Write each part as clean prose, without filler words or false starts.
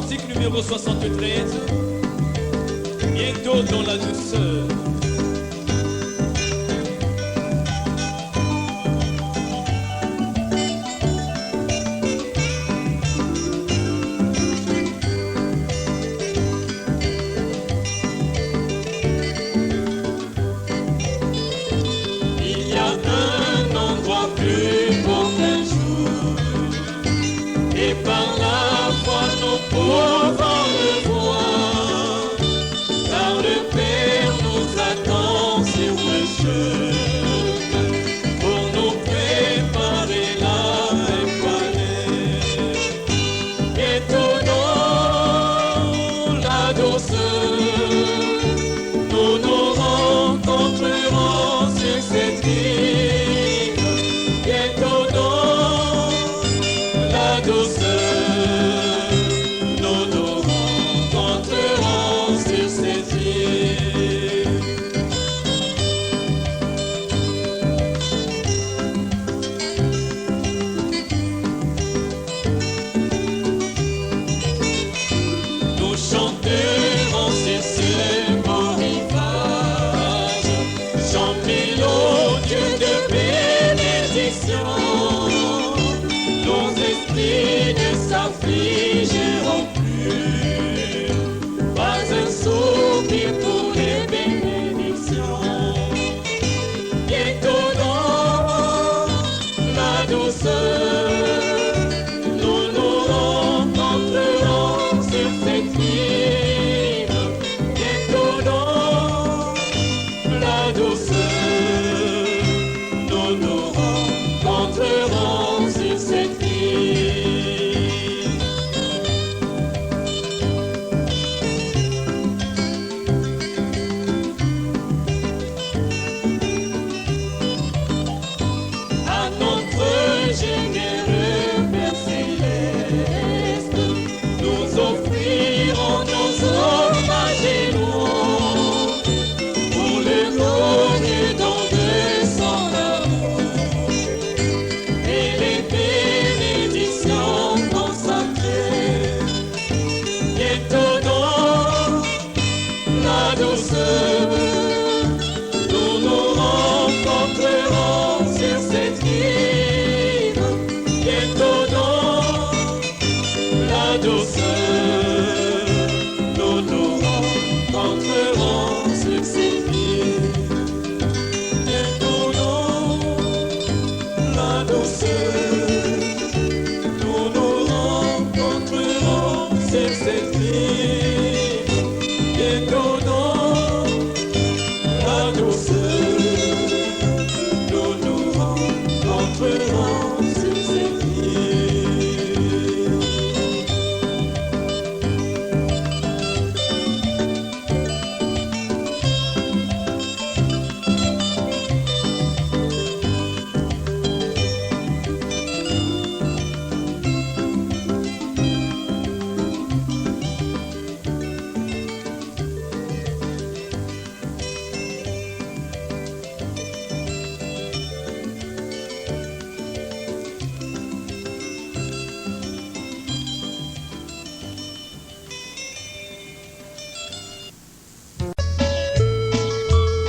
Cantique numéro 73, bientôt dans la douceur. Il y a un endroit plus beau qu'un jour, et par la foi nous pouvons le voir, car le Père nous attend sur le chemin pour nous préparer la même palais. Et tout dans la douceur, nous nous rencontrerons sur cette île. Bientôt dans la douceur, nous nous rencontrerons sur cette île. Nous chanterons sur ce beau rivage, chant mélodieux de bénédiction. Nos esprits ne s'affligeront plus, pas un soupir pour les bénédictions. Bientôt dans la douceur, nous nous rencontrerons sur cette île. Bientôt dans la douceur, nous nous rencontrerons sur cette île. À notre généreux Père céleste, nous offrirons nos hommages et louanges pour le glorieux don de son amour et les bénédictions consacrées. Bientôt dans la douceur, nous nous rencontrerons sur cette île. Bientôt dans la douceur, nous nous rencontrerons sur cette île. Bientôt dans la douceur, nous nous rencontrerons sur cette île. Bientôt dans la douceur, nous nous rencontrerons sur cette île.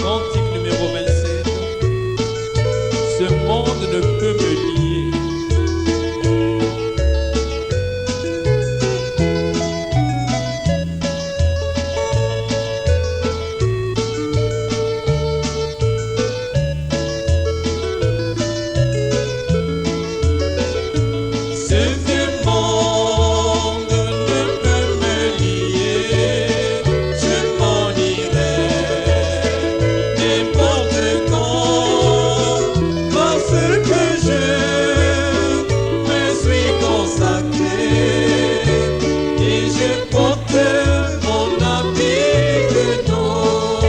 Cantique numéro 27, ce monde ne peut me lier. Ce vieux monde ne peut me lier, je m'en irai n'importe quand, parce que je me suis consacré et je porte mon habit de noces.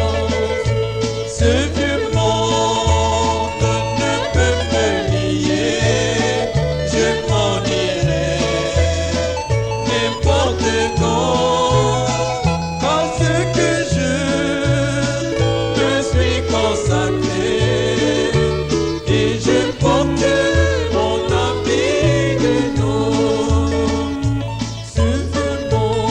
Ce vieux monde ne peut me lier, je m'en irai n'importe quand, parce que je me suis consacré et je porte mon habit de noces. Ce vieux monde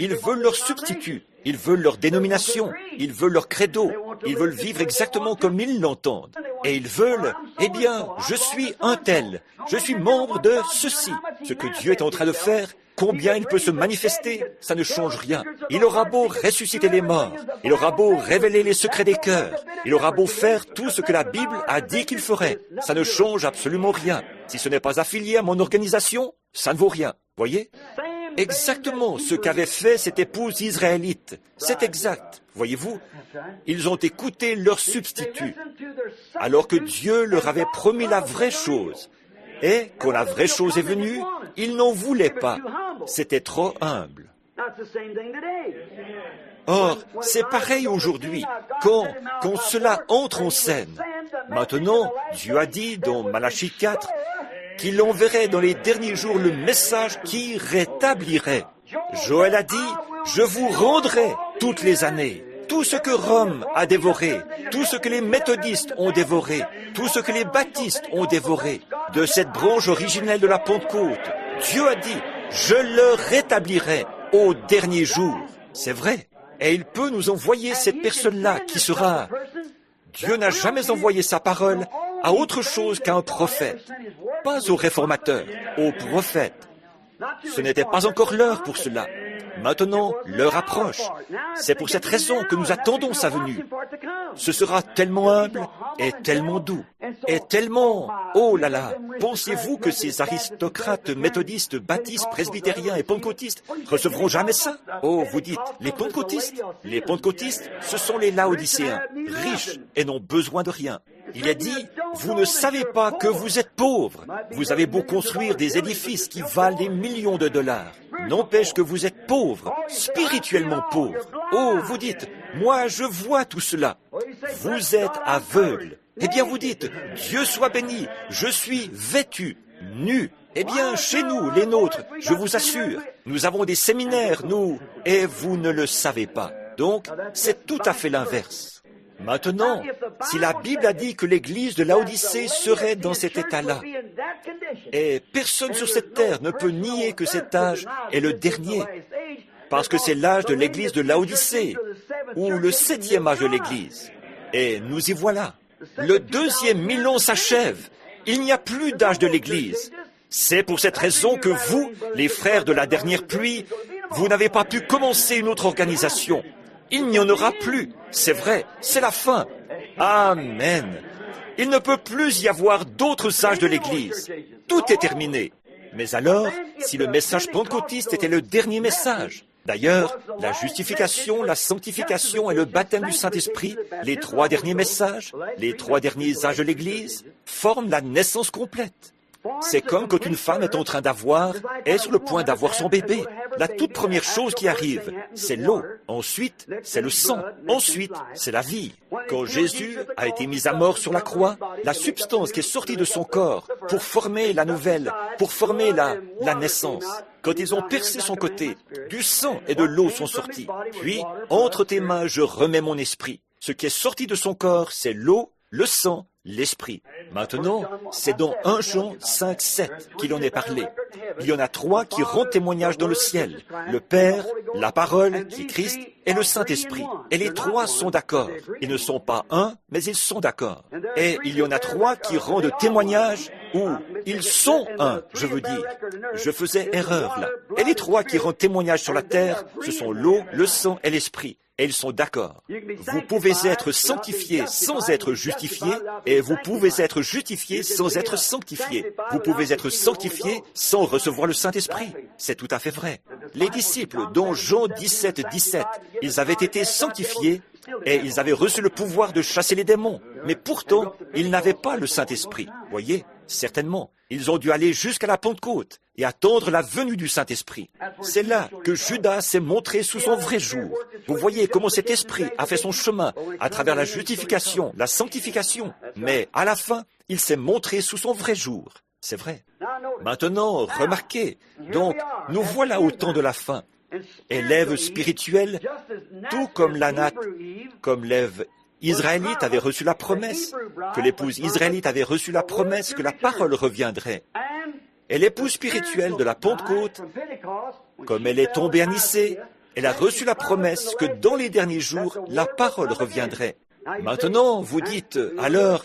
Ils veulent leur substitut, ils veulent leur dénomination, ils veulent leur credo, ils veulent vivre exactement comme ils l'entendent. Et ils veulent, eh bien, je suis un tel, je suis membre de ceci. Ce que Dieu est en train de faire, combien il peut se manifester, ça ne change rien. Il aura beau ressusciter les morts, il aura beau révéler les secrets des cœurs, il aura beau faire tout ce que la Bible a dit qu'il ferait, ça ne change absolument rien. Si ce n'est pas affilié à mon organisation, ça ne vaut rien, voyez ? Exactement ce qu'avait fait cette épouse israélite. C'est exact, voyez-vous. Ils ont écouté leur substitut, alors que Dieu leur avait promis la vraie chose. Et quand la vraie chose est venue, ils n'en voulaient pas. C'était trop humble. Or, c'est pareil aujourd'hui, quand cela entre en scène. Maintenant, Dieu a dit dans Malachie 4 qu'il enverrait dans les derniers jours le message qui rétablirait. Joël a dit, je vous rendrai toutes les années. Tout ce que Rome a dévoré, tout ce que les méthodistes ont dévoré, tout ce que les baptistes ont dévoré, de cette branche originelle de la Pentecôte, Dieu a dit, je le rétablirai au dernier jour. C'est vrai. Et il peut nous envoyer cette personne-là qui sera... Dieu n'a jamais envoyé sa parole à autre chose qu'à un prophète, pas au réformateur, au prophète. Ce n'était pas encore l'heure pour cela. Maintenant, l'heure approche. C'est pour cette raison que nous attendons sa venue. Ce sera tellement humble et tellement doux et tellement... Oh là là, pensez-vous que ces aristocrates méthodistes, baptistes, presbytériens et pentecôtistes recevront jamais ça? Oh, vous dites, les pentecôtistes? Les pentecôtistes, ce sont les laodicéens, riches et n'ont besoin de rien. Il est dit, vous ne savez pas que vous êtes pauvres. Vous avez beau construire des édifices qui valent des millions de dollars. N'empêche que vous êtes pauvres, spirituellement pauvres. Oh, vous dites, moi je vois tout cela. Vous êtes aveugles. Eh bien vous dites, Dieu soit béni, je suis vêtu, nu. Eh bien, chez nous, les nôtres, je vous assure, nous avons des séminaires, nous, et vous ne le savez pas. Donc, c'est tout à fait l'inverse. Maintenant, si la Bible a dit que l'église de Laodicée serait dans cet état-là, et personne sur cette terre ne peut nier que cet âge est le dernier, parce que c'est l'âge de l'église de Laodicée, ou le 7e âge de l'église. Et nous y voilà. Le 2e millénaire s'achève. Il n'y a plus d'âge de l'église. C'est pour cette raison que vous, les frères de la dernière pluie, vous n'avez pas pu commencer une autre organisation. Il n'y en aura plus. C'est vrai, c'est la fin. Amen. Il ne peut plus y avoir d'autres âges de l'Église. Tout est terminé. Mais alors, si le message pentecôtiste était le dernier message, d'ailleurs, la justification, la sanctification et le baptême du Saint-Esprit, les 3 derniers messages, les 3 derniers âges de l'Église, forment la naissance complète. C'est comme quand une femme est sur le point d'avoir son bébé. La toute première chose qui arrive, c'est l'eau. Ensuite, c'est le sang. Ensuite, c'est la vie. Quand Jésus a été mis à mort sur la croix, la substance qui est sortie de son corps pour former la nouvelle, pour former la naissance, quand ils ont percé son côté, du sang et de l'eau sont sortis. Puis, entre tes mains, je remets mon esprit. Ce qui est sorti de son corps, c'est l'eau, le sang, l'esprit. Maintenant, c'est dans 1 Jean 5, 7 qu'il en est parlé. Il y en a 3 qui rendent témoignage dans le ciel. Le Père, la parole, qui est Christ, et le Saint-Esprit. Et les 3 sont d'accord. Ils ne sont pas un, mais ils sont d'accord. Et il y en a 3 qui rendent témoignage, ou ils sont un, je veux dire. Je faisais erreur là. Et les 3 qui rendent témoignage sur la terre, ce sont l'eau, le sang et l'esprit. Et ils sont d'accord. Vous pouvez être sanctifié sans être justifié, et vous pouvez être justifié sans être sanctifié. Vous pouvez être sanctifié sans recevoir le Saint-Esprit. C'est tout à fait vrai. Les disciples, dont Jean 17, 17, ils avaient été sanctifiés et ils avaient reçu le pouvoir de chasser les démons. Mais pourtant, ils n'avaient pas le Saint-Esprit. Voyez, certainement. Ils ont dû aller jusqu'à la Pentecôte et attendre la venue du Saint-Esprit. C'est là que Judas s'est montré sous son vrai jour. Vous voyez comment cet esprit a fait son chemin à travers la justification, la sanctification. Mais à la fin, il s'est montré sous son vrai jour. C'est vrai. Maintenant, remarquez, donc, nous voilà au temps de la fin. Et l'Ève spirituelle, tout comme l'Anat, comme l'Ève israélite avait reçu la promesse, que l'épouse israélite avait reçu la promesse que la parole reviendrait. Et l'épouse spirituelle de la Pentecôte, comme elle est tombée à Nicée, elle a reçu la promesse que dans les derniers jours, la parole reviendrait. Maintenant, vous dites, alors,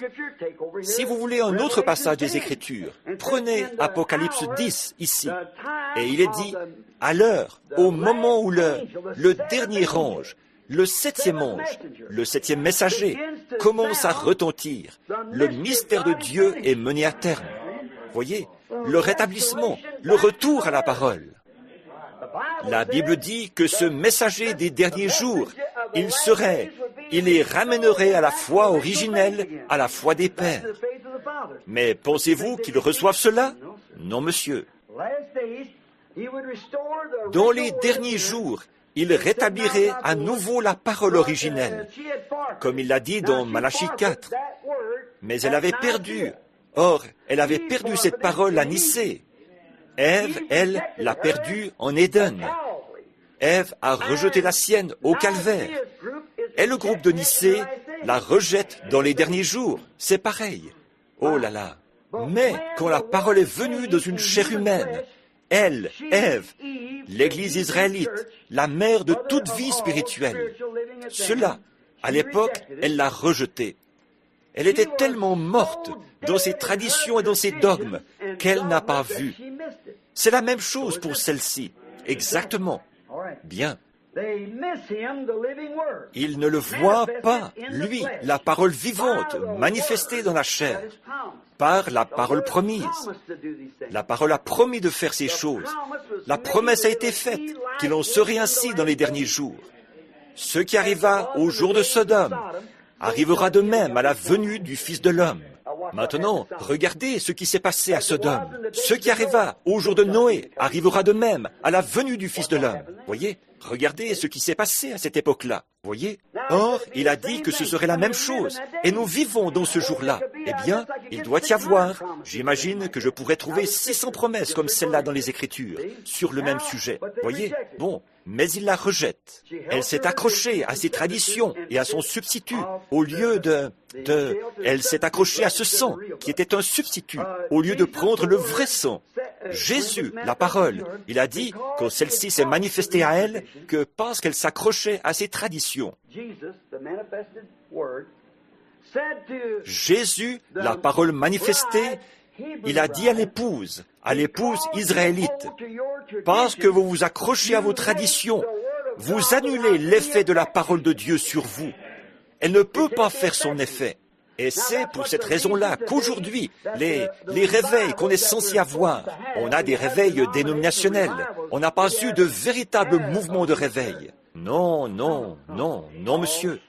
si vous voulez un autre passage des Écritures, prenez Apocalypse 10 ici. Et il est dit, à l'heure, au moment où le dernier ange, le 7e ange, le 7e messager, commence à retentir, le mystère de Dieu est mené à terme. Voyez, le rétablissement, le retour à la parole. La Bible dit que ce messager des derniers jours, il les ramènerait à la foi originelle, à la foi des pères. Mais pensez-vous qu'ils reçoivent cela? Non, monsieur. Dans les derniers jours, il rétablirait à nouveau la parole originelle, comme il l'a dit dans Malachie 4. Mais elle avait perdu. Or, elle avait perdu cette parole à Nicée. Ève, elle, l'a perdue en Éden. Ève a rejeté la sienne au calvaire. Et le groupe de Nicée la rejette dans les derniers jours. C'est pareil. Oh là là. Mais quand la parole est venue dans une chair humaine, elle, Ève, l'Église israélite, la mère de toute vie spirituelle, cela, à l'époque, elle l'a rejetée. Elle était tellement morte dans ses traditions et dans ses dogmes qu'elle n'a pas vu. C'est la même chose pour celle-ci. Exactement. Bien. Ils ne le voient pas, lui, la parole vivante, manifestée dans la chair, par la parole promise. La parole a promis de faire ces choses. La promesse a été faite qu'il en serait ainsi dans les derniers jours. Ce qui arriva au jour de Sodome arrivera de même à la venue du Fils de l'homme. Maintenant, regardez ce qui s'est passé à Sodome. Ce qui arriva au jour de Noé arrivera de même à la venue du Fils de l'homme. Voyez, regardez ce qui s'est passé à cette époque-là. Voyez. Or, il a dit que ce serait la même chose. Et nous vivons dans ce jour-là. Eh bien, il doit y avoir, j'imagine que je pourrais trouver 600 promesses comme celle-là dans les Écritures, sur le même sujet. Voyez. Bon. Mais il la rejette. Elle s'est accrochée à ses traditions et à son substitut, au lieu elle s'est accrochée à ce sang, qui était un substitut, au lieu de prendre le vrai sang. Jésus, la parole, il a dit, quand celle-ci s'est manifestée à elle, que parce qu'elle s'accrochait à ses traditions. Jésus, la parole manifestée, il a dit à l'épouse israélite, parce que vous vous accrochez à vos traditions, vous annulez l'effet de la parole de Dieu sur vous. Elle ne peut pas faire son effet. Et c'est pour cette raison-là qu'aujourd'hui, les réveils qu'on est censé avoir, on a des réveils dénominationnels. On n'a pas eu de véritable mouvement de réveil. Non, non, non, non, monsieur.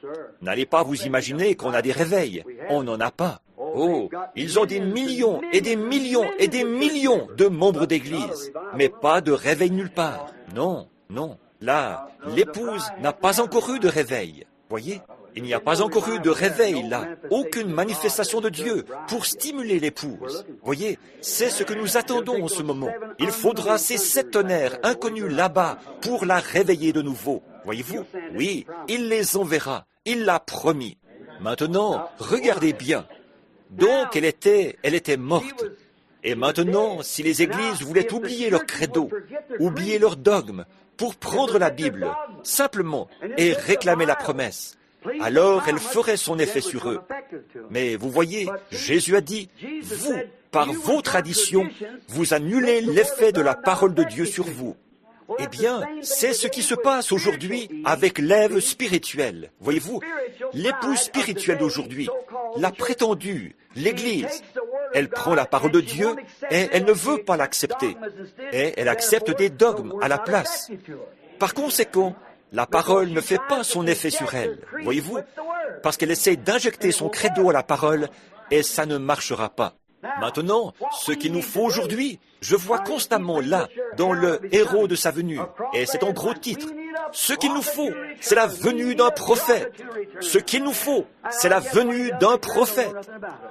N'allez pas vous imaginer qu'on a des réveils. On n'en a pas. Oh, ils ont des millions et des millions et des millions de membres d'église, mais pas de réveil nulle part. Non, non. Là, l'épouse n'a pas encore eu de réveil. Voyez? Il n'y a pas encore eu de réveil là, aucune manifestation de Dieu pour stimuler l'épouse. Voyez, c'est ce que nous attendons en ce moment. Il faudra ces 7 tonnerres inconnus là-bas pour la réveiller de nouveau. Voyez-vous? Oui, il les enverra. Il l'a promis. Maintenant, regardez bien. Donc, elle était morte. Et maintenant, si les églises voulaient oublier leur credo, oublier leur dogme, pour prendre la Bible, simplement, et réclamer la promesse, alors elle ferait son effet sur eux. Mais vous voyez, Jésus a dit, vous, par vos traditions, vous annulez l'effet de la parole de Dieu sur vous. Eh bien, c'est ce qui se passe aujourd'hui avec l'Ève spirituelle. Voyez-vous, l'épouse spirituelle d'aujourd'hui, la prétendue, l'Église, elle prend la parole de Dieu et elle ne veut pas l'accepter. Et elle accepte des dogmes à la place. Par conséquent, la parole ne fait pas son effet sur elle, voyez-vous, parce qu'elle essaie d'injecter son credo à la parole et ça ne marchera pas. Maintenant, ce qu'il nous faut aujourd'hui, je vois constamment là, dans le héros de sa venue, et c'est en gros titre. Ce qu'il nous faut, c'est la venue d'un prophète. Ce qu'il nous faut, c'est la venue d'un prophète.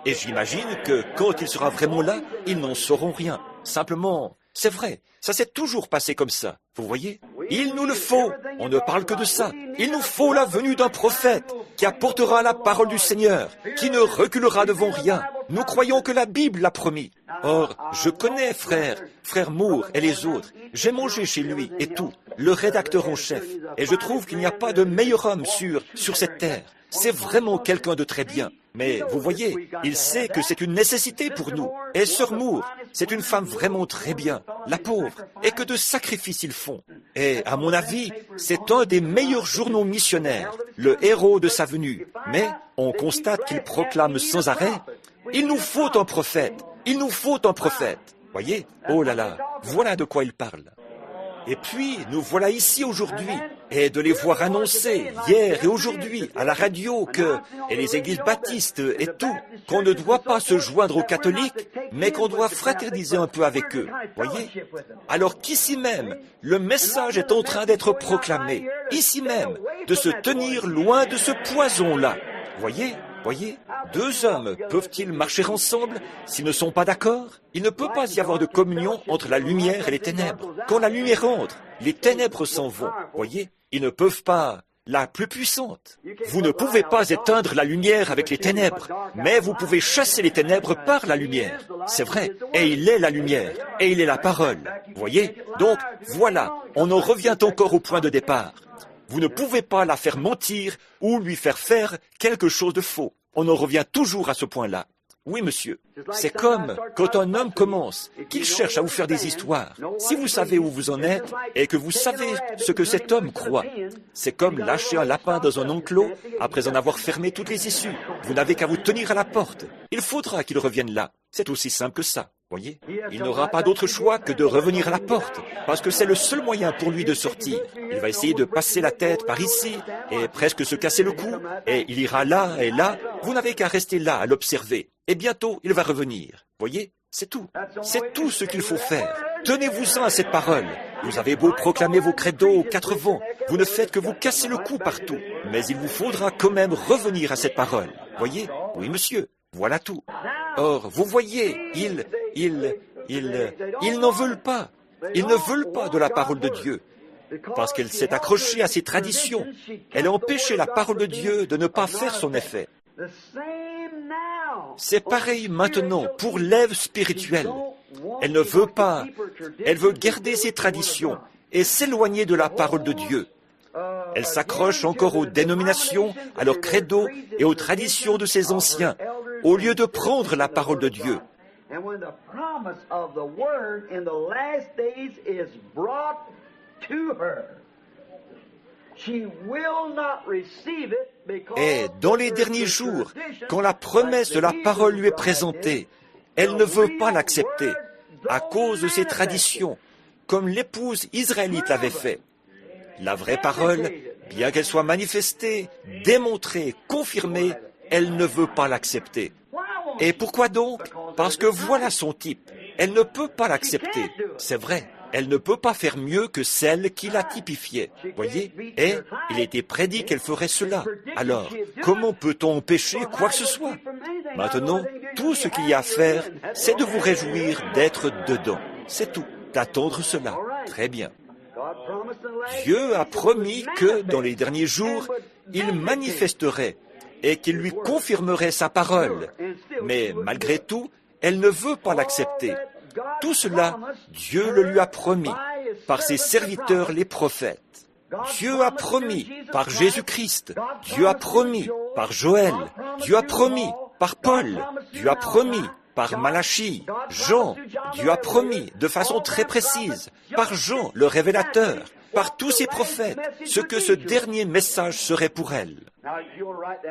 Et j'imagine que quand il sera vraiment là, ils n'en sauront rien. Simplement, c'est vrai, ça s'est toujours passé comme ça, vous voyez? Il nous le faut, on ne parle que de ça. Il nous faut la venue d'un prophète qui apportera la parole du Seigneur, qui ne reculera devant rien. Nous croyons que la Bible l'a promis. Or, je connais frère Moore et les autres. J'ai mangé chez lui et tout, le rédacteur en chef. Et je trouve qu'il n'y a pas de meilleur homme sur cette terre. C'est vraiment quelqu'un de très bien. Mais vous voyez, il sait que c'est une nécessité pour nous. Et Sœur Moore, c'est une femme vraiment très bien, la pauvre, et que de sacrifices ils font. Et à mon avis, c'est un des meilleurs journaux missionnaires, le héros de sa venue. Mais on constate qu'il proclame sans arrêt, « Il nous faut un prophète, il nous faut un prophète. » Voyez, oh là là, voilà de quoi il parle. Et puis, nous voilà ici aujourd'hui, et de les voir annoncer hier et aujourd'hui à la radio et les églises baptistes et tout, qu'on ne doit pas se joindre aux catholiques, mais qu'on doit fraterniser un peu avec eux, voyez? Alors qu'ici même, le message est en train d'être proclamé, ici même, de se tenir loin de ce poison-là, voyez? Voyez, deux hommes peuvent-ils marcher ensemble s'ils ne sont pas d'accord? Il ne peut pas y avoir de communion entre la lumière et les ténèbres. Quand la lumière entre, les ténèbres s'en vont. Voyez, ils ne peuvent pas. La plus puissante. Vous ne pouvez pas éteindre la lumière avec les ténèbres, mais vous pouvez chasser les ténèbres par la lumière. C'est vrai, et il est la lumière, et il est la parole. Voyez? Donc, voilà, on en revient encore au point de départ. Vous ne pouvez pas la faire mentir ou lui faire faire quelque chose de faux. On en revient toujours à ce point-là. Oui, monsieur. C'est comme quand un homme commence, qu'il cherche à vous faire des histoires. Si vous savez où vous en êtes et que vous savez ce que cet homme croit, c'est comme lâcher un lapin dans un enclos après en avoir fermé toutes les issues. Vous n'avez qu'à vous tenir à la porte. Il faudra qu'il revienne là. C'est aussi simple que ça. Voyez, il n'aura pas d'autre choix que de revenir à la porte, parce que c'est le seul moyen pour lui de sortir. Il va essayer de passer la tête par ici, et presque se casser le cou, et il ira là et là. Vous n'avez qu'à rester là, à l'observer. Et bientôt, il va revenir. Voyez, c'est tout. C'est tout ce qu'il faut faire. Tenez-vous-en à cette parole. Vous avez beau proclamer vos credos aux quatre vents, vous ne faites que vous casser le cou partout. Mais il vous faudra quand même revenir à cette parole. Voyez? Oui, monsieur. Voilà tout. Or, vous voyez, ils n'en veulent pas. Ils ne veulent pas de la parole de Dieu. Parce qu'elle s'est accrochée à ses traditions. Elle a empêché la parole de Dieu de ne pas faire son effet. C'est pareil maintenant pour l'Ève spirituelle. Elle ne veut pas. Elle veut garder ses traditions et s'éloigner de la parole de Dieu. Elle s'accroche encore aux dénominations, à leurs credos et aux traditions de ses anciens, au lieu de prendre la parole de Dieu. Et dans les derniers jours, quand la promesse de la parole lui est présentée, elle ne veut pas l'accepter à cause de ses traditions, comme l'épouse israélite l'avait fait. La vraie parole, bien qu'elle soit manifestée, démontrée, confirmée, elle ne veut pas l'accepter. Et pourquoi donc? Parce que voilà son type. Elle ne peut pas l'accepter. C'est vrai. Elle ne peut pas faire mieux que celle qui la typifiait. Voyez? Et il était prédit qu'elle ferait cela. Alors, comment peut-on empêcher quoi que ce soit? Maintenant, tout ce qu'il y a à faire, c'est de vous réjouir d'être dedans. C'est tout. D'attendre cela. Très bien. Dieu a promis que, dans les derniers jours, il manifesterait et qu'il lui confirmerait sa parole. Mais malgré tout, elle ne veut pas l'accepter. Tout cela, Dieu le lui a promis par ses serviteurs les prophètes. Dieu a promis par Jésus-Christ. Dieu a promis par Joël. Dieu a promis par Paul. Dieu a promis par Malachie, Jean. Dieu a promis de façon très précise par Jean, le révélateur, par tous ces prophètes, ce que ce dernier message serait pour elle.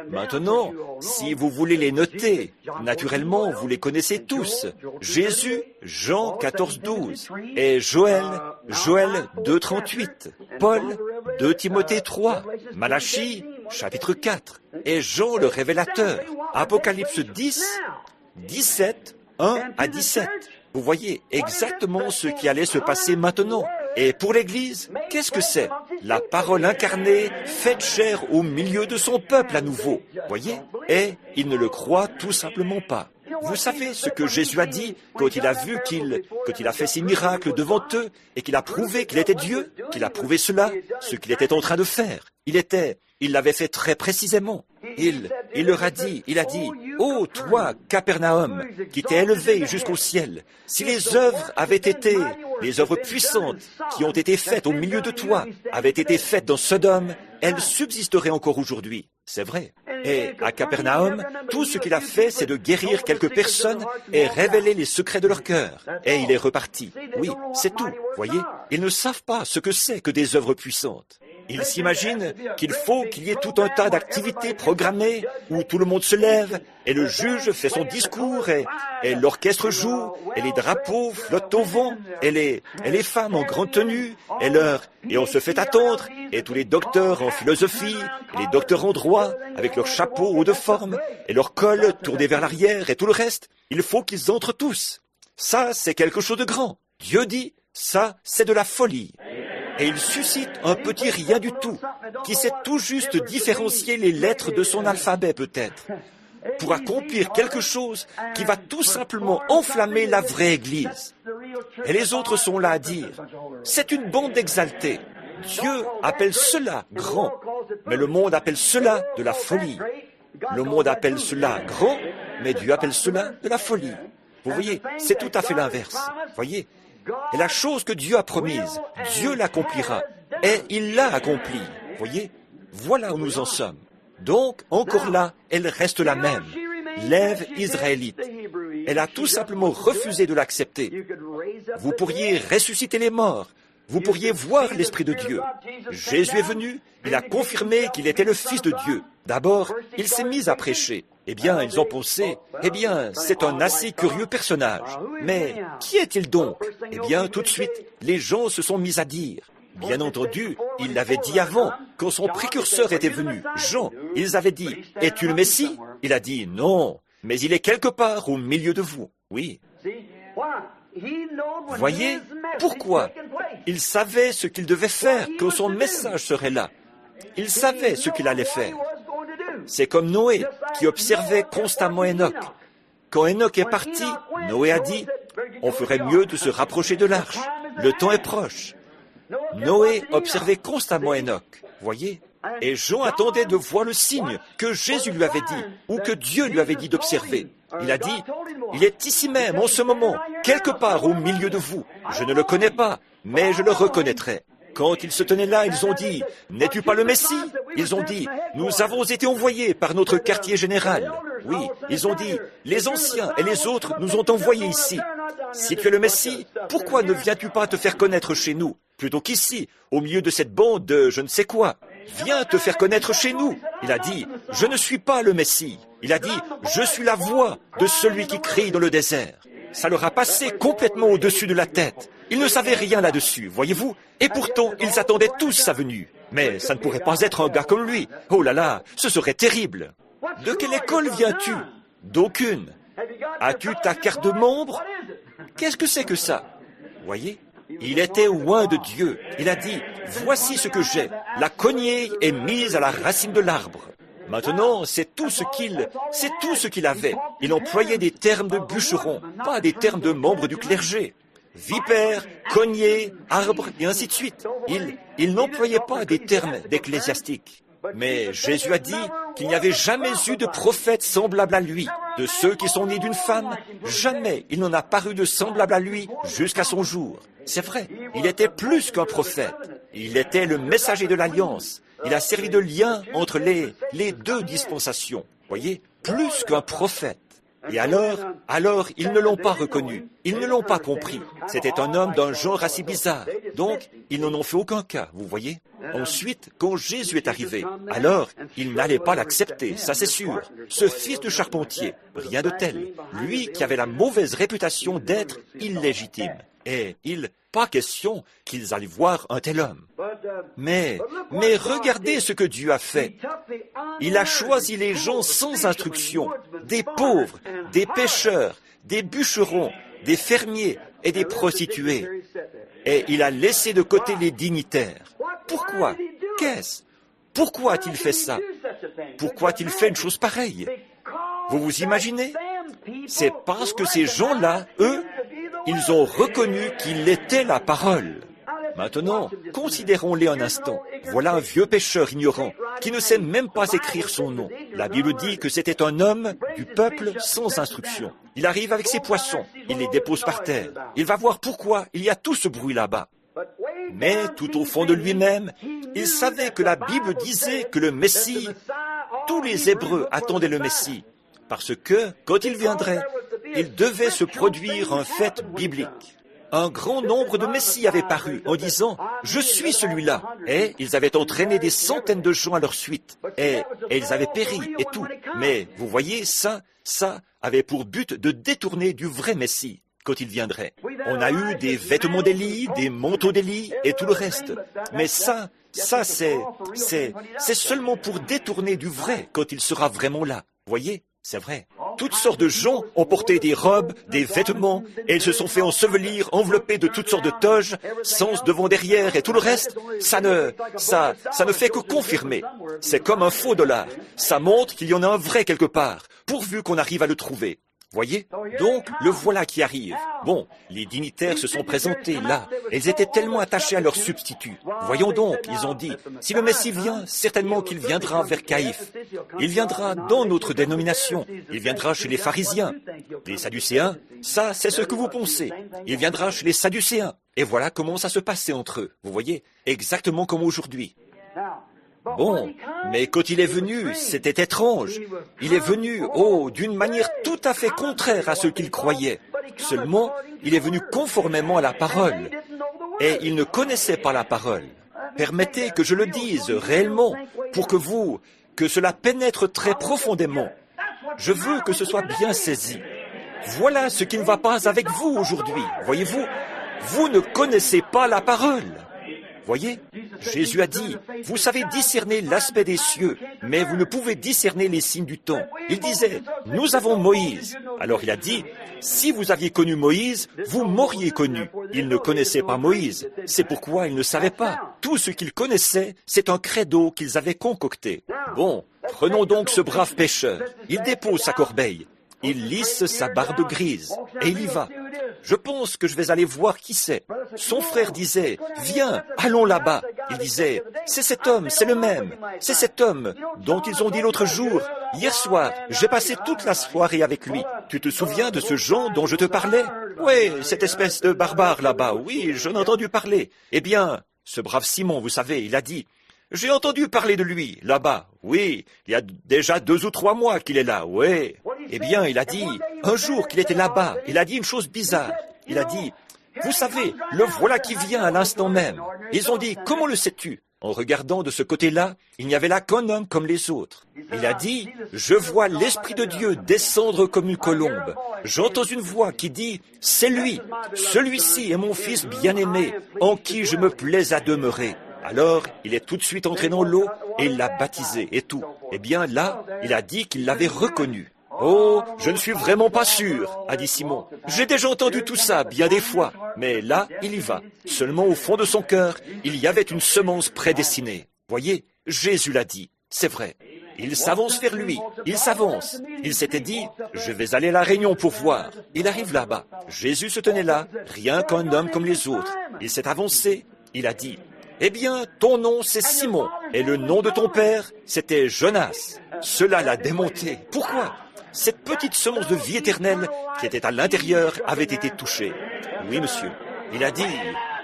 Maintenant, si vous voulez les noter, naturellement, vous les connaissez tous. Jésus, Jean 14:12, et Joël 2:38, Paul, 2 Timothée 3, Malachie, chapitre 4, et Jean le révélateur, Apocalypse 10, 17, 1 à 17. Vous voyez exactement ce qui allait se passer maintenant. Et pour l'Église, qu'est-ce que c'est? La parole incarnée, faite chair au milieu de son peuple à nouveau. Voyez? Et il ne le croit tout simplement pas. Vous savez ce que Jésus a dit quand il a vu qu'il a fait ses miracles devant eux et qu'il a prouvé qu'il était Dieu, qu'il a prouvé cela, ce qu'il était en train de faire. Il l'avait fait très précisément. Il leur a dit, ô toi, Capernaum, qui t'es élevé jusqu'au ciel, si les œuvres avaient été, les œuvres puissantes qui ont été faites au milieu de toi, avaient été faites dans Sodome, elles subsisteraient encore aujourd'hui. C'est vrai. Et à Capernaum, tout ce qu'il a fait, c'est de guérir quelques personnes et révéler les secrets de leur cœur. Et il est reparti. Oui, c'est tout. Voyez, ils ne savent pas ce que c'est que des œuvres puissantes. Ils s'imaginent qu'il faut qu'il y ait tout un tas d'activités programmées où tout le monde se lève et le juge fait son discours et l'orchestre joue et les drapeaux flottent au vent et les femmes en grande tenue et on se fait attendre et tous les docteurs en philosophie et les docteurs en droit avec leurs chapeaux hauts de forme et leur col tourné vers l'arrière et tout le reste. Il faut qu'ils entrent tous. Ça, c'est quelque chose de grand. Dieu dit, ça, c'est de la folie. Et il suscite un petit rien du tout, qui sait tout juste différencier les lettres de son alphabet peut-être, pour accomplir quelque chose qui va tout simplement enflammer la vraie Église. Et les autres sont là à dire, c'est une bande d'exaltés. Dieu appelle cela grand, mais le monde appelle cela de la folie. Le monde appelle cela grand, mais Dieu appelle cela de la folie. Vous voyez, c'est tout à fait l'inverse. Voyez. Et la chose que Dieu a promise, Dieu l'accomplira. Et il l'a accomplie. Voyez, voilà où nous en sommes. Donc, encore là, elle reste la même. L'Ève israélite. Elle a tout simplement refusé de l'accepter. Vous pourriez ressusciter les morts. Vous pourriez voir l'Esprit de Dieu. Jésus est venu, il a confirmé qu'il était le Fils de Dieu. D'abord, il s'est mis à prêcher. Eh bien, ils ont pensé, c'est un assez curieux personnage. Mais qui est-il donc? Eh bien, tout de suite, les gens se sont mis à dire. Bien entendu, il l'avait dit avant, quand son précurseur était venu, Jean. Ils avaient dit, es-tu le Messie? Il a dit, non, mais il est quelque part au milieu de vous. Oui. Voyez, pourquoi? Il savait ce qu'il devait faire quand son message serait là. Il savait ce qu'il allait faire. C'est comme Noé qui observait constamment Enoch. Quand Enoch est parti, Noé a dit, on ferait mieux de se rapprocher de l'arche. Le temps est proche. Noé observait constamment Enoch, voyez? Et Jean attendait de voir le signe que Jésus lui avait dit, ou que Dieu lui avait dit d'observer. Il a dit, il est ici même, en ce moment, quelque part au milieu de vous. Je ne le connais pas, mais je le reconnaîtrai. Quand ils se tenaient là, ils ont dit, n'es-tu pas le Messie? Ils ont dit, nous avons été envoyés par notre quartier général. Oui, ils ont dit, les anciens et les autres nous ont envoyés ici. Si tu es le Messie, pourquoi ne viens-tu pas te faire connaître chez nous, plutôt qu'ici, au milieu de cette bande de je ne sais quoi? Viens te faire connaître chez nous. Il a dit, je ne suis pas le Messie. Il a dit, je suis la voix de celui qui crie dans le désert. Ça leur a passé complètement au-dessus de la tête. Ils ne savaient rien là-dessus, voyez-vous, et pourtant ils attendaient tous sa venue. Mais ça ne pourrait pas être un gars comme lui. Oh là là, ce serait terrible. De quelle école viens-tu? D'aucune. As-tu ta carte de membre? Qu'est-ce que c'est que ça? Voyez? Il était loin de Dieu. Il a dit, voici ce que j'ai. La cognée est mise à la racine de l'arbre. Maintenant, c'est tout ce qu'il avait. Il employait des termes de bûcheron, pas des termes de membres du clergé. Vipère, cognée, arbre, et ainsi de suite. Il n'employait pas des termes d'ecclésiastique. Mais Jésus a dit qu'il n'y avait jamais eu de prophète semblable à lui. De ceux qui sont nés d'une femme, jamais il n'en a paru de semblable à lui jusqu'à son jour. C'est vrai, il était plus qu'un prophète. Il était le messager de l'Alliance. Il a servi de lien entre les deux dispensations. Voyez, plus qu'un prophète. Et alors, ils ne l'ont pas reconnu. Ils ne l'ont pas compris. C'était un homme d'un genre assez bizarre. Donc, ils n'en ont fait aucun cas, vous voyez. Ensuite, quand Jésus est arrivé, alors, ils n'allaient pas l'accepter, ça c'est sûr. Ce fils de charpentier, rien de tel. Lui qui avait la mauvaise réputation d'être illégitime. Et pas question qu'ils allaient voir un tel homme. Mais regardez ce que Dieu a fait. Il a choisi les gens sans instruction, des pauvres, des pêcheurs, des bûcherons, des fermiers et des prostituées. Et il a laissé de côté les dignitaires. Pourquoi? Qu'est-ce? Pourquoi a-t-il fait ça? Pourquoi a-t-il fait une chose pareille? Vous vous imaginez? C'est parce que ces gens-là, eux, ils ont reconnu qu'il était la parole. Maintenant, considérons-les un instant. Voilà un vieux pécheur ignorant qui ne sait même pas écrire son nom. La Bible dit que c'était un homme du peuple sans instruction. Il arrive avec ses poissons, il les dépose par terre. Il va voir pourquoi il y a tout ce bruit là-bas. Mais tout au fond de lui-même, il savait que la Bible disait que le Messie, tous les Hébreux attendaient le Messie, parce que, quand il viendrait, il devait se produire un fait biblique. un grand nombre de messies avaient paru en disant « Je suis celui-là ». Et ils avaient entraîné des centaines de gens à leur suite. Et ils avaient péri et tout. Mais vous voyez, ça avait pour but de détourner du vrai Messie quand il viendrait. On a eu des vêtements d'Élie, des manteaux d'Élie et tout le reste. Mais ça c'est seulement pour détourner du vrai quand il sera vraiment là. Voyez, c'est vrai. Toutes sortes de gens ont porté des robes, des vêtements, et ils se sont fait ensevelir, enveloppés de toutes sortes de toges, sens devant, derrière, et tout le reste. Ça ne fait que confirmer. C'est comme un faux dollar. Ça montre qu'il y en a un vrai quelque part, pourvu qu'on arrive à le trouver. Voyez? Donc, le voilà qui arrive. Bon, les dignitaires se sont présentés là. Ils étaient tellement attachés à leur substitut. Voyons donc, ils ont dit, si le Messie vient, certainement qu'il viendra vers Caïphe. Il viendra dans notre dénomination. Il viendra chez les pharisiens. Les sadducéens, ça, c'est ce que vous pensez. Il viendra chez les sadducéens. Et voilà comment ça se passait entre eux. Vous voyez? Exactement comme aujourd'hui. Bon, mais quand il est venu, c'était étrange. Il est venu, d'une manière tout à fait contraire à ce qu'il croyait. Seulement, il est venu conformément à la parole. Et il ne connaissait pas la parole. Permettez que je le dise réellement, pour que cela pénètre très profondément. Je veux que ce soit bien saisi. Voilà ce qui ne va pas avec vous aujourd'hui. Voyez-vous, vous ne connaissez pas la parole. Voyez, Jésus a dit, vous savez discerner l'aspect des cieux, mais vous ne pouvez discerner les signes du temps. Il disait, nous avons Moïse. Alors il a dit, si vous aviez connu Moïse, vous m'auriez connu. Il ne connaissait pas Moïse. C'est pourquoi il ne savait pas. Tout ce qu'il connaissait, c'est un credo qu'ils avaient concocté. Bon, prenons donc ce brave pêcheur. Il dépose sa corbeille. Il lisse sa barbe grise et il y va. Je pense que je vais aller voir qui c'est. Son frère disait, viens, allons là-bas. Il disait, c'est cet homme, c'est le même. C'est cet homme dont ils ont dit l'autre jour, hier soir, j'ai passé toute la soirée avec lui. Tu te souviens de ce Jean dont je te parlais? Oui, cette espèce de barbare là-bas, oui, j'en ai entendu parler. Eh bien, ce brave Simon, vous savez, il a dit, j'ai entendu parler de lui, là-bas. Oui, il y a déjà 2 ou 3 mois qu'il est là, oui. Eh bien, il a dit, un jour qu'il était là-bas, il a dit une chose bizarre. Il a dit, vous savez, le voilà qui vient à l'instant même. Ils ont dit, comment le sais-tu? En regardant de ce côté-là, il n'y avait là qu'un homme comme les autres. Il a dit, je vois l'Esprit de Dieu descendre comme une colombe. J'entends une voix qui dit, c'est lui, celui-ci est mon fils bien-aimé, en qui je me plais à demeurer. Alors, il est tout de suite entré dans l'eau et il l'a baptisé et tout. Eh bien là, il a dit qu'il l'avait reconnu. Oh, je ne suis vraiment pas sûr, a dit Simon. J'ai déjà entendu tout ça bien des fois, mais là, il y va. Seulement au fond de son cœur, il y avait une semence prédestinée. Voyez, Jésus l'a dit, c'est vrai. Il s'avance vers lui, il s'avance. Il s'était dit, je vais aller à la réunion pour voir. Il arrive là-bas. Jésus se tenait là, rien qu'un homme comme les autres. Il s'est avancé, il a dit, eh bien, ton nom c'est Simon, et le nom de ton père, c'était Jonas. Cela l'a démonté. Pourquoi? Cette petite semence de vie éternelle qui était à l'intérieur avait été touchée. Oui, monsieur. Il a dit,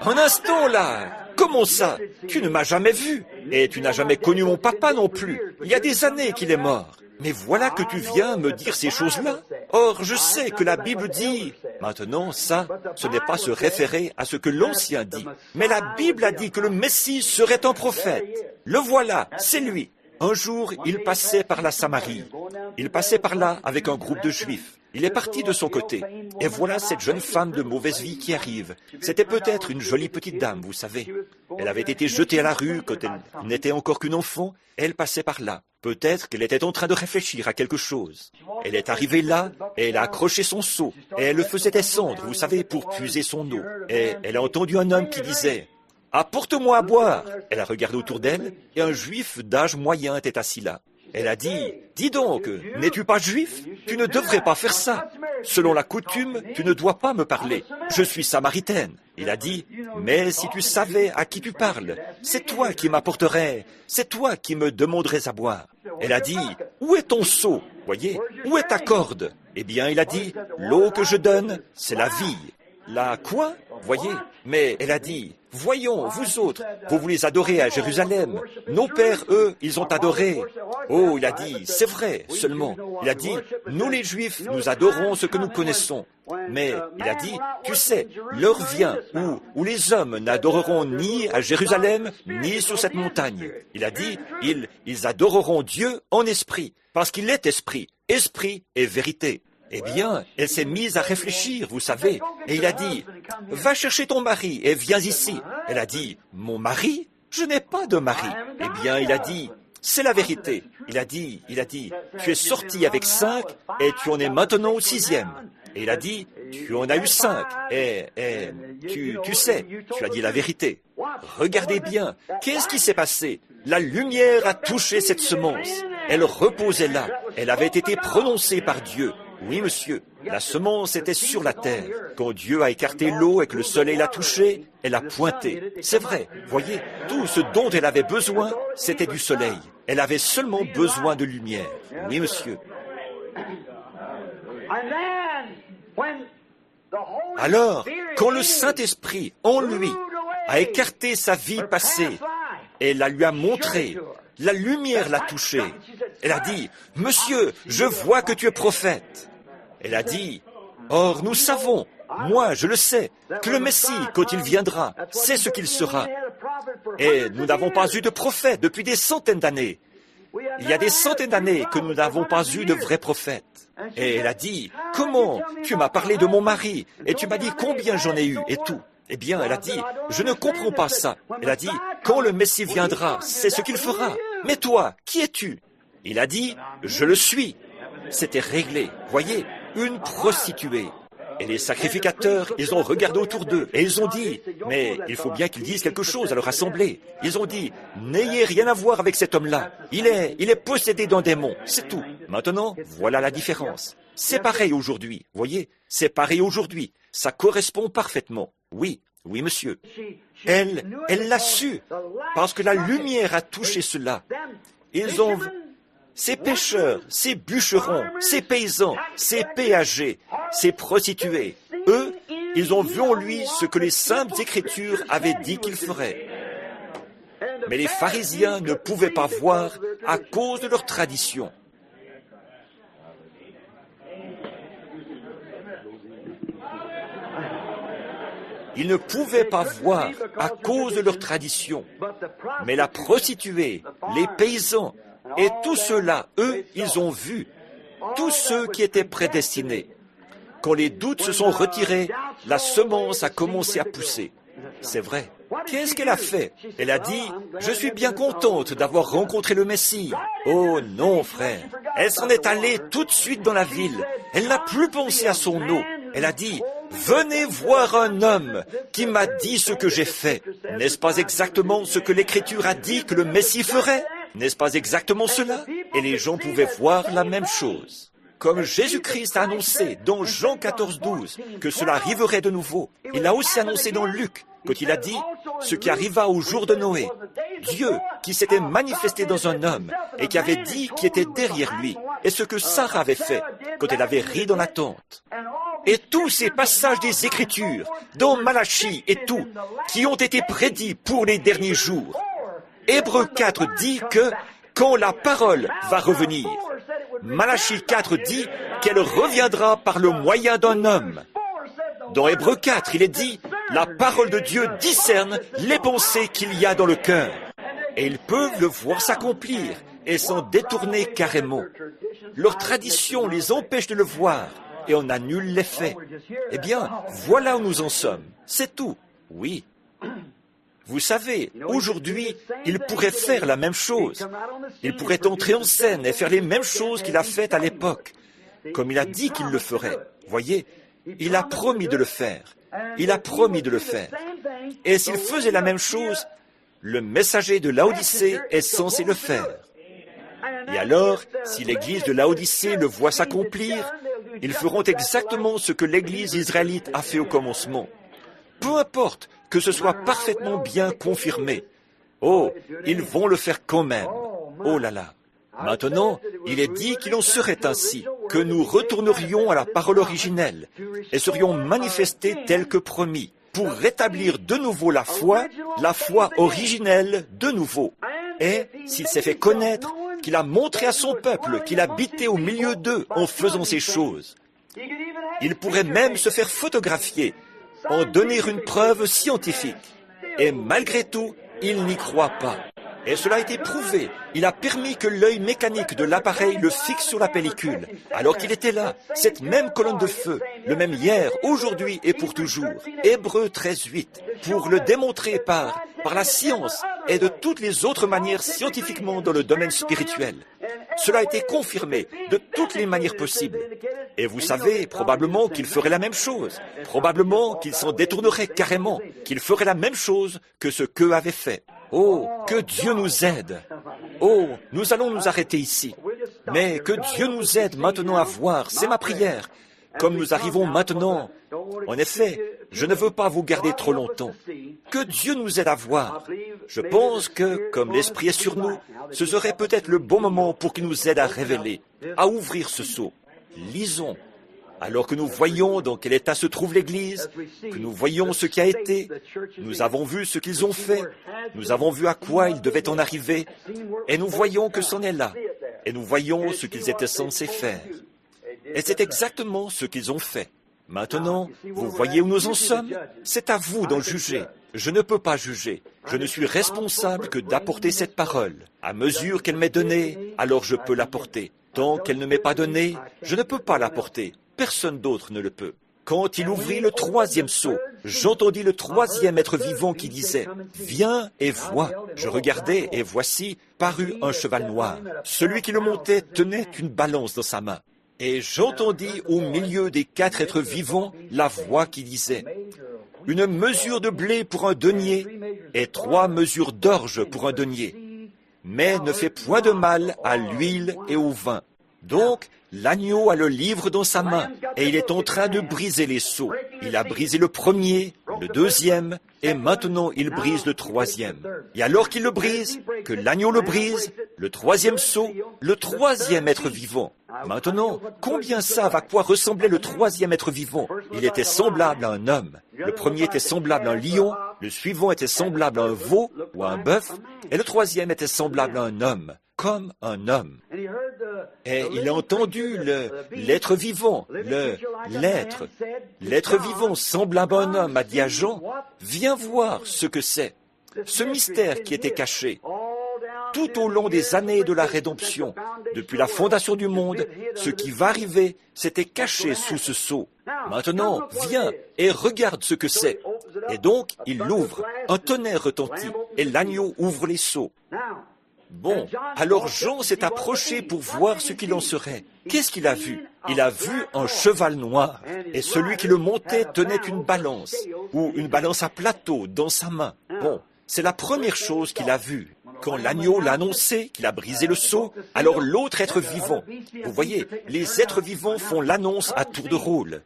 un instant là, comment ça? Tu ne m'as jamais vu, et tu n'as jamais connu mon papa non plus. Il y a des années qu'il est mort. Mais voilà que tu viens me dire ces choses-là. Or, je sais que la Bible dit... Maintenant, ça, ce n'est pas se référer à ce que l'Ancien dit. Mais la Bible a dit que le Messie serait un prophète. Le voilà, c'est lui. Un jour, il passait par la Samarie. Il passait par là avec un groupe de Juifs. Il est parti de son côté. Et voilà cette jeune femme de mauvaise vie qui arrive. C'était peut-être une jolie petite dame, vous savez. Elle avait été jetée à la rue quand elle n'était encore qu'une enfant. Elle passait par là. Peut-être qu'elle était en train de réfléchir à quelque chose. Elle est arrivée là, et elle a accroché son seau, et elle le faisait descendre, vous savez, pour puiser son eau. Et elle a entendu un homme qui disait, « Apporte-moi à boire !» Elle a regardé autour d'elle, et un juif d'âge moyen était assis là. Elle a dit, « Dis donc, n'es-tu pas juif? Tu ne devrais pas faire ça. Selon la coutume, tu ne dois pas me parler. Je suis samaritaine. » Il a dit, « Mais si tu savais à qui tu parles, c'est toi qui m'apporterais, c'est toi qui me demanderais à boire. » Elle a dit, « Où est ton seau? Voyez, où est ta corde? » Eh bien, il a dit, « L'eau que je donne, c'est la vie. » La quoi? Voyez, mais elle a dit, voyons, vous autres, vous les adorez à Jérusalem. Nos pères, eux, ils ont adoré. Oh, il a dit, c'est vrai, seulement. Il a dit, nous les Juifs, nous adorons ce que nous connaissons. Mais il a dit, tu sais, l'heure vient où les hommes n'adoreront ni à Jérusalem, ni sur cette montagne. Il a dit, ils adoreront Dieu en esprit, parce qu'il est esprit, esprit et vérité. Eh bien, elle s'est mise à réfléchir, vous savez, et il a dit, « Va chercher ton mari et viens ici. » Elle a dit, « Mon mari? Je n'ai pas de mari. » Eh bien, il a dit, « C'est la vérité. » Il a dit, « Tu es sorti avec 5 et tu en es maintenant au 6e. » Et il a dit, « Tu en as eu 5 et tu sais, tu as dit la vérité. » Regardez bien, qu'est-ce qui s'est passé? La lumière a touché cette semence. Elle reposait là. Elle avait été prononcée par Dieu. Oui, monsieur, la semence était sur la terre. Quand Dieu a écarté l'eau et que le soleil l'a touchée, elle a pointé. C'est vrai, voyez, tout ce dont elle avait besoin, c'était du soleil. Elle avait seulement besoin de lumière. Oui, monsieur. Alors, quand le Saint-Esprit, en lui, a écarté sa vie passée, et la lui a montré, la lumière l'a touchée. Elle a dit, « Monsieur, je vois que tu es prophète. » Elle a dit, « Or, nous savons, moi je le sais, que le Messie, quand il viendra, c'est ce qu'il sera. » Et nous n'avons pas eu de prophète depuis des centaines d'années. Il y a des centaines d'années que nous n'avons pas eu de vrais prophètes. Et elle a dit, « Comment? Tu m'as parlé de mon mari, et tu m'as dit combien j'en ai eu, et tout. » Eh bien, elle a dit, « Je ne comprends pas ça. » Elle a dit, « Quand le Messie viendra, c'est ce qu'il fera. Mais toi, qui es-tu? » Il a dit, « Je le suis. » C'était réglé. Voyez, une prostituée. Et les sacrificateurs, ils ont regardé autour d'eux et ils ont dit, « Mais il faut bien qu'ils disent quelque chose à leur assemblée. » Ils ont dit, « N'ayez rien à voir avec cet homme-là. Il est possédé d'un démon. C'est tout. » Maintenant, voilà la différence. C'est pareil aujourd'hui. Voyez, c'est pareil aujourd'hui. Ça correspond parfaitement. Oui, oui, monsieur. Elle l'a su, parce que la lumière a touché cela. Ces pêcheurs, ces bûcherons, ces paysans, ces péagers, ces prostituées, eux, ils ont vu en lui ce que les saintes Écritures avaient dit qu'il ferait. Mais les pharisiens ne pouvaient pas voir à cause de leur tradition. Ils ne pouvaient pas voir à cause de leur tradition. Mais la prostituée, les paysans, et tous ceux-là, eux, ils ont vu. Tous ceux qui étaient prédestinés. Quand les doutes se sont retirés, la semence a commencé à pousser. C'est vrai. Qu'est-ce qu'elle a fait? Elle a dit, « Je suis bien contente d'avoir rencontré le Messie. » Oh non, frère. Elle s'en est allée tout de suite dans la ville. Elle n'a plus pensé à son eau. Elle a dit, « Venez voir un homme qui m'a dit ce que j'ai fait. » N'est-ce pas exactement ce que l'Écriture a dit que le Messie ferait? N'est-ce pas exactement cela? Et les gens pouvaient voir la même chose. Comme Jésus-Christ a annoncé dans Jean 14:12 que cela arriverait de nouveau, il a aussi annoncé dans Luc, quand il a dit ce qui arriva au jour de Noé. Dieu qui s'était manifesté dans un homme et qui avait dit qui était derrière lui, et ce que Sarah avait fait quand elle avait ri dans la tente. Et tous ces passages des Écritures, dans Malachie et tout, qui ont été prédits pour les derniers jours. Hébreux 4 dit que quand la parole va revenir, Malachie 4 dit qu'elle reviendra par le moyen d'un homme. Dans Hébreux 4, il est dit, la parole de Dieu discerne les pensées qu'il y a dans le cœur. Et ils peuvent le voir s'accomplir et s'en détourner carrément. Leur tradition les empêche de le voir et en annule l'effet. Eh bien, voilà où nous en sommes. C'est tout. Oui. Vous savez, aujourd'hui, il pourrait faire la même chose. Il pourrait entrer en scène et faire les mêmes choses qu'il a faites à l'époque, comme il a dit qu'il le ferait. Voyez, il a promis de le faire. Il a promis de le faire. Et s'il faisait la même chose, le messager de Laodicée est censé le faire. Et alors, si l'église de Laodicée le voit s'accomplir, ils feront exactement ce que l'église israélite a fait au commencement. Peu importe que ce soit parfaitement bien confirmé. Oh, ils vont le faire quand même. Oh là là. Maintenant, il est dit qu'il en serait ainsi, que nous retournerions à la parole originelle et serions manifestés tels que promis, pour rétablir de nouveau la foi originelle de nouveau. Et s'il s'est fait connaître, qu'il a montré à son peuple qu'il habitait au milieu d'eux en faisant ces choses, il pourrait même se faire photographier, en donner une preuve scientifique. Et malgré tout, il n'y croit pas. Et cela a été prouvé. Il a permis que l'œil mécanique de l'appareil le fixe sur la pellicule, alors qu'il était là, cette même colonne de feu, le même hier, aujourd'hui et pour toujours. Hébreux 13:8, pour le démontrer par la science et de toutes les autres manières scientifiquement dans le domaine spirituel. Cela a été confirmé de toutes les manières possibles. Et vous savez probablement qu'il ferait la même chose, probablement qu'il s'en détournerait carrément, qu'il ferait la même chose que ce qu'eux avaient fait. Oh, que Dieu nous aide! Oh, nous allons nous arrêter ici. Mais que Dieu nous aide maintenant à voir, c'est ma prière. Comme nous arrivons maintenant, en effet, je ne veux pas vous garder trop longtemps. Que Dieu nous aide à voir. Je pense que, comme l'Esprit est sur nous, ce serait peut-être le bon moment pour qu'il nous aide à révéler, à ouvrir ce sceau. Lisons. Alors que nous voyons dans quel état se trouve l'Église, que nous voyons ce qui a été, nous avons vu ce qu'ils ont fait, nous avons vu à quoi ils devaient en arriver, et nous voyons que c'en est là, et nous voyons ce qu'ils étaient censés faire. Et c'est exactement ce qu'ils ont fait. Maintenant, vous voyez où nous en sommes? C'est à vous d'en juger. Je ne peux pas juger. Je ne suis responsable que d'apporter cette parole. À mesure qu'elle m'est donnée, alors je peux l'apporter. Tant qu'elle ne m'est pas donnée, je ne peux pas l'apporter. Personne d'autre ne le peut. Quand il ouvrit le troisième sceau, j'entendis le troisième être vivant qui disait « Viens et vois ». Je regardai et voici parut un cheval noir. Celui qui le montait tenait une balance dans sa main. Et j'entendis au milieu des 4 êtres vivants la voix qui disait « Une mesure de blé pour un denier et 3 mesures d'orge pour un denier. Mais ne fais point de mal à l'huile et au vin. » Donc, l'agneau a le livre dans sa main et il est en train de briser les sceaux. Il a brisé le premier, le deuxième et maintenant il brise le troisième. Et alors qu'il le brise, que l'agneau le brise, le troisième sceau, le troisième être vivant. Maintenant, combien savent à quoi ressemblait le troisième être vivant? Il était semblable à un homme. Le premier était semblable à un lion, le suivant était semblable à un veau ou à un bœuf, et le troisième était semblable à un homme, comme un homme. Et il a entendu l'être vivant, l'être vivant semblable à un homme a dit à Jean, viens voir ce que c'est, ce mystère qui était caché. Tout au long des années de la rédemption, depuis la fondation du monde, ce qui va arriver, s'était caché sous ce sceau. Maintenant, viens et regarde ce que c'est. Et donc, il l'ouvre, un tonnerre retentit, et l'agneau ouvre les sceaux. Bon, alors Jean s'est approché pour voir ce qu'il en serait. Qu'est-ce qu'il a vu? Il a vu un cheval noir, et celui qui le montait tenait une balance, ou une balance à plateau dans sa main. Bon, c'est la première chose qu'il a vue. Quand l'agneau l'a annoncé, qu'il a brisé le sceau, alors l'autre être vivant. Vous voyez, les êtres vivants font l'annonce à tour de rôle.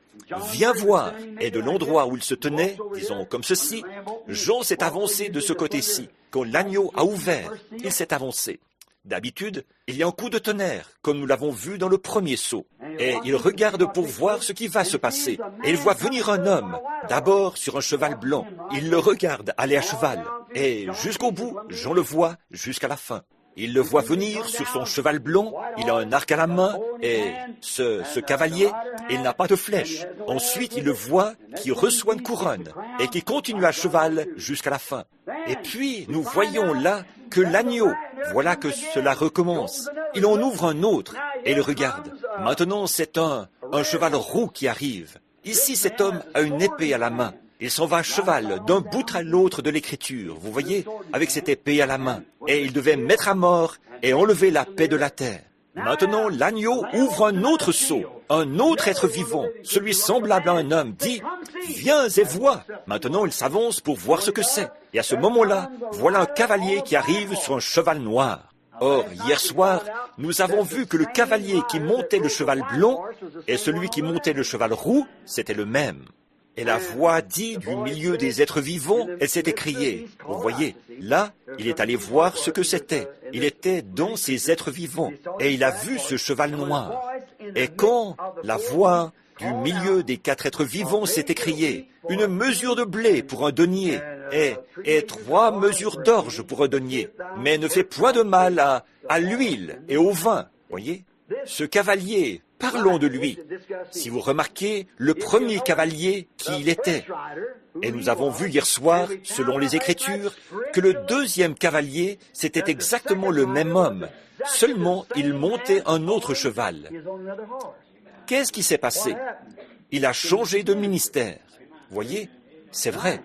Viens voir. Et de l'endroit où il se tenait, disons comme ceci, Jean s'est avancé de ce côté-ci. Quand l'agneau a ouvert, il s'est avancé. D'habitude, il y a un coup de tonnerre, comme nous l'avons vu dans le premier sceau. Et il regarde pour voir ce qui va se passer. Et il voit venir un homme, d'abord sur un cheval blanc. Il le regarde aller à cheval. Et jusqu'au bout, Jean le voit jusqu'à la fin. Il le voit venir sur son cheval blanc, il a un arc à la main, et ce cavalier, il n'a pas de flèche. Ensuite, il le voit qui reçoit une couronne, et qui continue à cheval jusqu'à la fin. Et puis, nous voyons là que l'agneau, voilà que cela recommence. Il en ouvre un autre, et il regarde. Maintenant, c'est un cheval roux qui arrive. Ici, cet homme a une épée à la main. Il s'en va à cheval d'un bout à l'autre de l'écriture, vous voyez, avec cette épée à la main. Et il devait mettre à mort et enlever la paix de la terre. Maintenant, l'agneau ouvre un autre sceau, un autre être vivant, celui semblable à un homme, dit « Viens et vois ». Maintenant, il s'avance pour voir ce que c'est. Et à ce moment-là, voilà un cavalier qui arrive sur un cheval noir. Or, hier soir, nous avons vu que le cavalier qui montait le cheval blanc et celui qui montait le cheval roux, c'était le même. Et la voix dit du milieu des êtres vivants, elle s'est écriée. Vous voyez, là, il est allé voir ce que c'était. Il était dans ces êtres vivants, et il a vu ce cheval noir. Et quand la voix Du milieu des 4 êtres vivants s'est écrié, une mesure de blé pour un denier, et 3 mesures d'orge pour un denier, mais ne fait point de mal à l'huile et au vin. Voyez, ce cavalier, parlons de lui. Si vous remarquez, le premier cavalier, qui il était. Et nous avons vu hier soir, selon les Écritures, que le deuxième cavalier, c'était exactement le même homme, seulement il montait un autre cheval. Qu'est-ce qui s'est passé? Il a changé de ministère. Voyez, c'est vrai.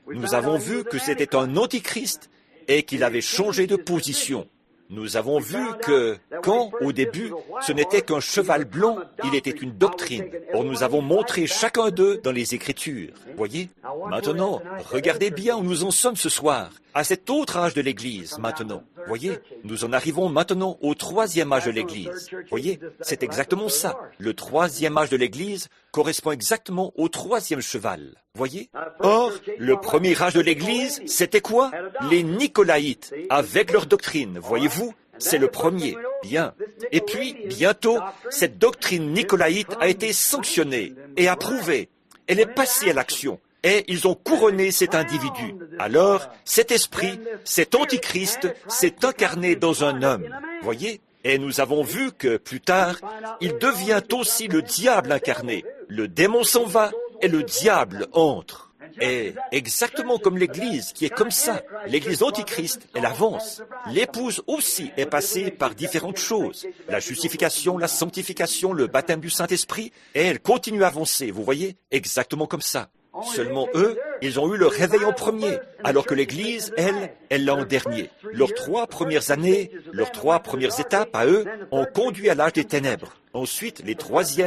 Nous avons vu que c'était un antichrist et qu'il avait changé de position. Nous avons vu que, quand, au début, ce n'était qu'un cheval blanc, il était une doctrine. Or, nous avons montré chacun d'eux dans les Écritures. Voyez? Maintenant, regardez bien où nous en sommes ce soir, à cet autre âge de l'Église, maintenant. Voyez? Nous en arrivons maintenant au 3e âge de l'Église. Voyez? C'est exactement ça. Le 3e âge de l'Église correspond exactement au 3e cheval. Voyez? Or, le premier âge de l'Église, c'était quoi? Les Nicolaïtes, avec leur doctrine. Voyez-vous? C'est le premier. Bien. Et puis, bientôt, cette doctrine nicolaïte a été sanctionnée et approuvée. Elle est passée à l'action. Et ils ont couronné cet individu. Alors, cet esprit, cet antichrist, s'est incarné dans un homme. Voyez? Et nous avons vu que, plus tard, il devient aussi le diable incarné. Le démon s'en va et le diable entre. Et exactement comme l'Église, qui est comme ça, l'Église antichrist, elle avance. L'épouse aussi est passée par différentes choses. La justification, la sanctification, le baptême du Saint-Esprit, et elle continue à avancer, vous voyez, exactement comme ça. Seulement eux, ils ont eu le réveil en premier, alors que l'Église, elle l'a en dernier. Leurs 3 premières années, leurs 3 premières étapes à eux, ont conduit à l'âge des ténèbres. Ensuite, les 3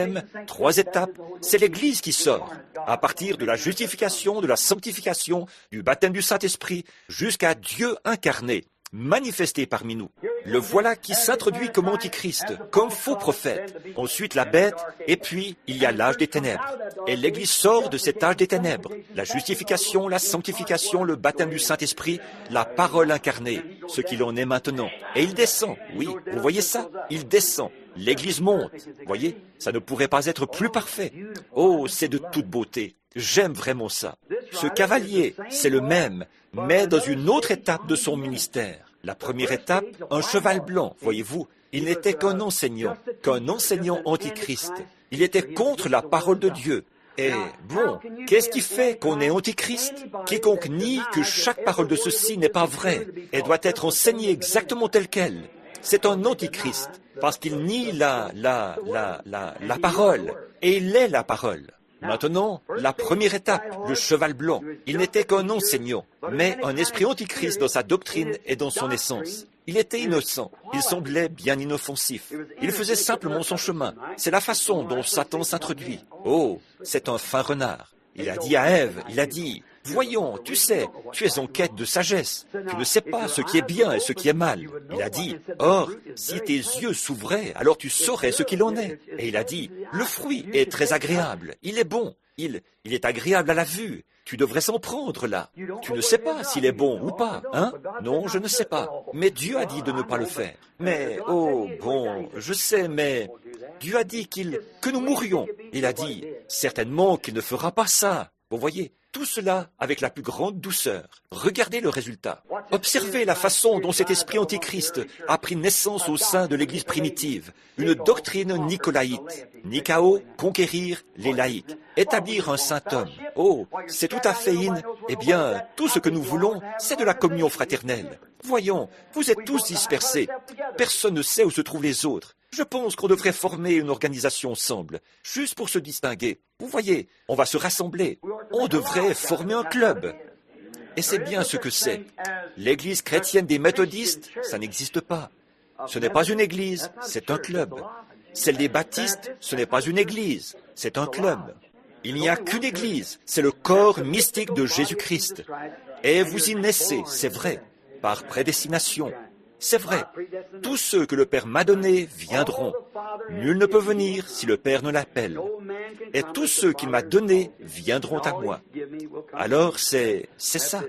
étapes, c'est l'Église qui sort. À partir de la justification, de la sanctification, du baptême du Saint-Esprit, jusqu'à Dieu incarné, manifesté parmi nous. Le voilà qui s'introduit comme antichrist, comme faux prophète. Ensuite la bête, et puis il y a l'âge des ténèbres. Et l'Église sort de cet âge des ténèbres. La justification, la sanctification, le baptême du Saint-Esprit, la parole incarnée, ce qu'il en est maintenant. Et il descend, oui, vous voyez ça? Il descend. L'Église monte. Voyez, ça ne pourrait pas être plus parfait. Oh, c'est de toute beauté. J'aime vraiment ça. Ce cavalier, c'est le même, mais dans une autre étape de son ministère. La première étape, un cheval blanc, voyez-vous. Il n'était qu'un enseignant antichrist. Il était contre la parole de Dieu. Et bon, qu'est-ce qui fait qu'on est antichrist? Quiconque nie que chaque parole de ceci n'est pas vraie et doit être enseignée exactement telle qu'elle. C'est un antichrist, parce qu'il nie la parole, et il est la parole. Maintenant, la première étape, le cheval blanc, il n'était qu'un enseignant, mais un esprit antichrist dans sa doctrine et dans son essence. Il était innocent, il semblait bien inoffensif. Il faisait simplement son chemin. C'est la façon dont Satan s'introduit. Oh, c'est un fin renard. Il a dit à Ève, il a dit, « Voyons, tu sais, tu es en quête de sagesse. Tu ne sais pas ce qui est bien et ce qui est mal. » Il a dit, « Or, si tes yeux s'ouvraient, alors tu saurais ce qu'il en est. » Et il a dit, « Le fruit est très agréable, il est bon, il est agréable à la vue. Tu devrais s'en prendre là. Tu ne sais pas s'il est bon ou pas, hein? Non, je ne sais pas. Mais Dieu a dit de ne pas le faire. Mais, oh, bon, je sais, mais Dieu a dit que nous mourions. Il a dit, certainement qu'il ne fera pas ça. Vous voyez, tout cela avec la plus grande douceur. Regardez le résultat. Observez la façon dont cet esprit antichrist a pris naissance au sein de l'Église primitive. Une doctrine nicolaïte. Nikao, conquérir les laïcs. Établir un saint homme. Oh, c'est tout à fait Eh bien, tout ce que nous voulons, c'est de la communion fraternelle. Voyons, vous êtes tous dispersés. Personne ne sait où se trouvent les autres. Je pense qu'on devrait former une organisation ensemble, juste pour se distinguer. Vous voyez, on va se rassembler. On devrait former un club. Et c'est bien ce que c'est. L'Église chrétienne des méthodistes, ça n'existe pas. Ce n'est pas une église, c'est un club. Celle des baptistes, ce n'est pas une église, c'est un club. Il n'y a qu'une église, c'est le corps mystique de Jésus-Christ. Et vous y naissez, c'est vrai, par prédestination. C'est vrai, tous ceux que le Père m'a donnés viendront. Nul ne peut venir si le Père ne l'appelle. Et tous ceux qu'il m'a donnés viendront à moi. Alors c'est ça.